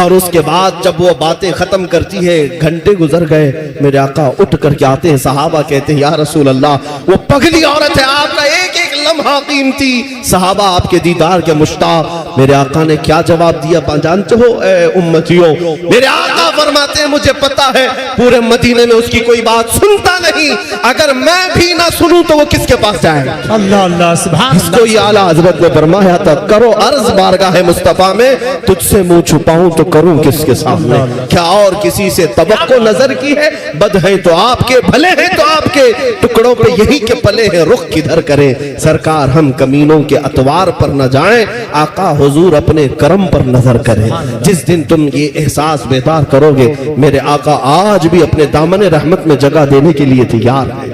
اور اس کے بعد جب وہ باتیں ختم کرتی ہے, گھنٹے گزر گئے, میرے آقا اٹھ کر کے آتے ہیں. صحابہ کہتے ہیں یا رسول اللہ وہ پگلی عورت ہے, آپ کا ایک ایک لمحہ قیمتی. صحابہ آپ کے دیدار کے مشتاق. میرے آقا نے کیا جواب دیا جانتے ہو اے امتیوں؟ میرے آقا فرماتے ہیں مجھے پتا ہے پورے مدینے میں اس کی کوئی بات سنتا نہیں, اگر میں بھی نہ سنوں تو وہ کس کے پاس جائے؟ اللہ اللہ سبحان اس کو یہ اعلیٰ حضرت نے فرمایا تھا کرو عرض بارگاہ مصطفیٰ میں, تجھ سے منہ چھپاؤں تو کروں کس کے سامنے؟ کیا اور کسی سے توقع نظر کی ہے؟ بد ہیں تو آپ کے, بھلے ہیں تو آپ کے, ٹکڑوں پہ یہی کے پلے ہیں, رخ کدھر کریں؟ سرکار ہم کمینوں کے اتوار پر نہ جائیں, آقا حضور اپنے کرم پر نظر کریں. جس دن تم یہ احساس بیدار کرو گے میرے آقا آج بھی اپنے دامن رحمت میں جگہ دینے کے لیے تیار ہے.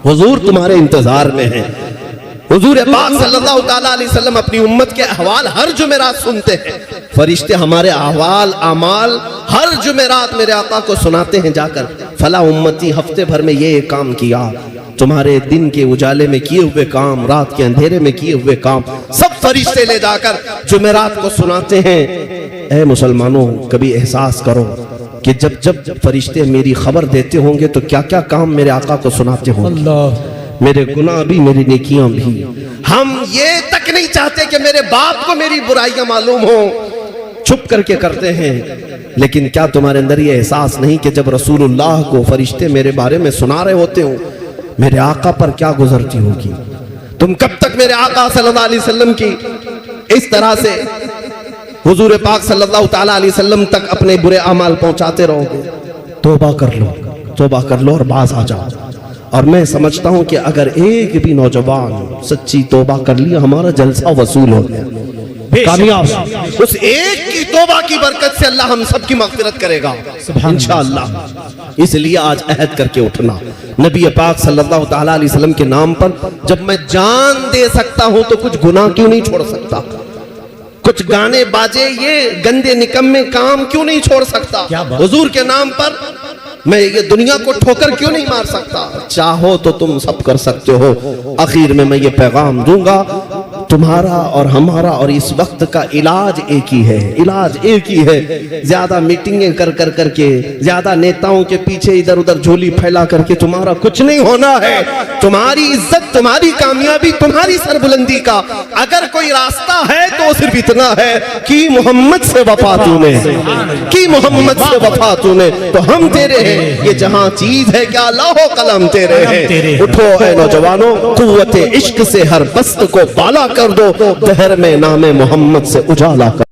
حضور تمہارے انتظار میں ہیں. حضور پاک صلی اللہ تعالیٰ علیہ وسلم اپنی امت کے احوال ہر جمعرات سنتے ہیں. فرشتے ہمارے احوال اعمال ہر جمعرات میرے آقا کو سناتے ہیں جا کر, فلاں امتی ہفتے بھر میں یہ کام کیا, تمہارے دن کے اجالے میں کیے ہوئے کام, رات کے اندھیرے میں کیے ہوئے کام, سب فرشتے لے جا کر جمعرات کو سناتے ہیں. اے مسلمانوں کبھی احساس کرو کہ جب جب فرشتے میری خبر دیتے ہوں گے تو کیا کیا کام میرے آقا کو سناتے ہوں گے. میرے گناہ بھی میری نیکیاں بھی. ہم یہ تک نہیں چاہتے کہ میرے باپ کو میری برائیاں معلوم ہوں, چھپ کر کے کرتے ہیں. لیکن کیا تمہارے اندر یہ احساس نہیں کہ جب رسول اللہ کو فرشتے میرے بارے میں سنا رہے ہوتے ہوں میرے آقا پر کیا گزرتی ہوگی؟ تم کب تک میرے آقا صلی اللہ علیہ وسلم کی اس طرح سے حضور پاک صلی اللہ تعالیٰ علیہ وسلم تک اپنے برے اعمال پہنچاتے رہو گے؟ توبہ کر لو, توبہ کر لو اور باز آ جاؤ. اور میں سمجھتا ہوں کہ اگر ایک بھی نوجوان سچی توبہ کر لیا ہمارا جلسہ وصول ہو گیا, کامیاب. اس ایک کی توبہ کی برکت سے اللہ ہم سب کی مغفرت کرے گا انشاءاللہ. اس لیے آج عہد کر کے اٹھنا, نبی پاک صلی اللہ تعالیٰ علیہ وسلم کے نام پر جب میں جان دے سکتا ہوں تو کچھ گناہ کیوں نہیں چھوڑ سکتا؟ کچھ گانے باجے یہ گندے نکمے کام کیوں نہیں چھوڑ سکتا؟ حضور کے نام پر میں یہ دنیا کو ٹھوکر کیوں نہیں مار سکتا؟ چاہو تو تم سب کر سکتے ہو. آخر میں یہ پیغام دوں گا, تمہارا اور ہمارا اور اس وقت کا علاج ایک ہی ہے, علاج ایک ہی ہے. زیادہ میٹنگیں کر کے, زیادہ نیتاؤں کے پیچھے ادھر ادھر جھولی پھیلا کر کے تمہارا کچھ نہیں ہونا ہے. تمہاری عزت, تمہاری کامیابی, تمہاری سربلندی کا اگر کوئی راستہ ہے تو صرف اتنا ہے کہ محمد سے وفا تو نے, کہ محمد سے وفا تو نے, تو ہم تیرے ہیں. یہ جہاں چیز ہے کیا لوح و قلم تیرے ہیں. اٹھو اے نوجوانوں, قوت عشق سے ہر بست کو بالا کر دو, دہر میں نام محمد سے اجالا کر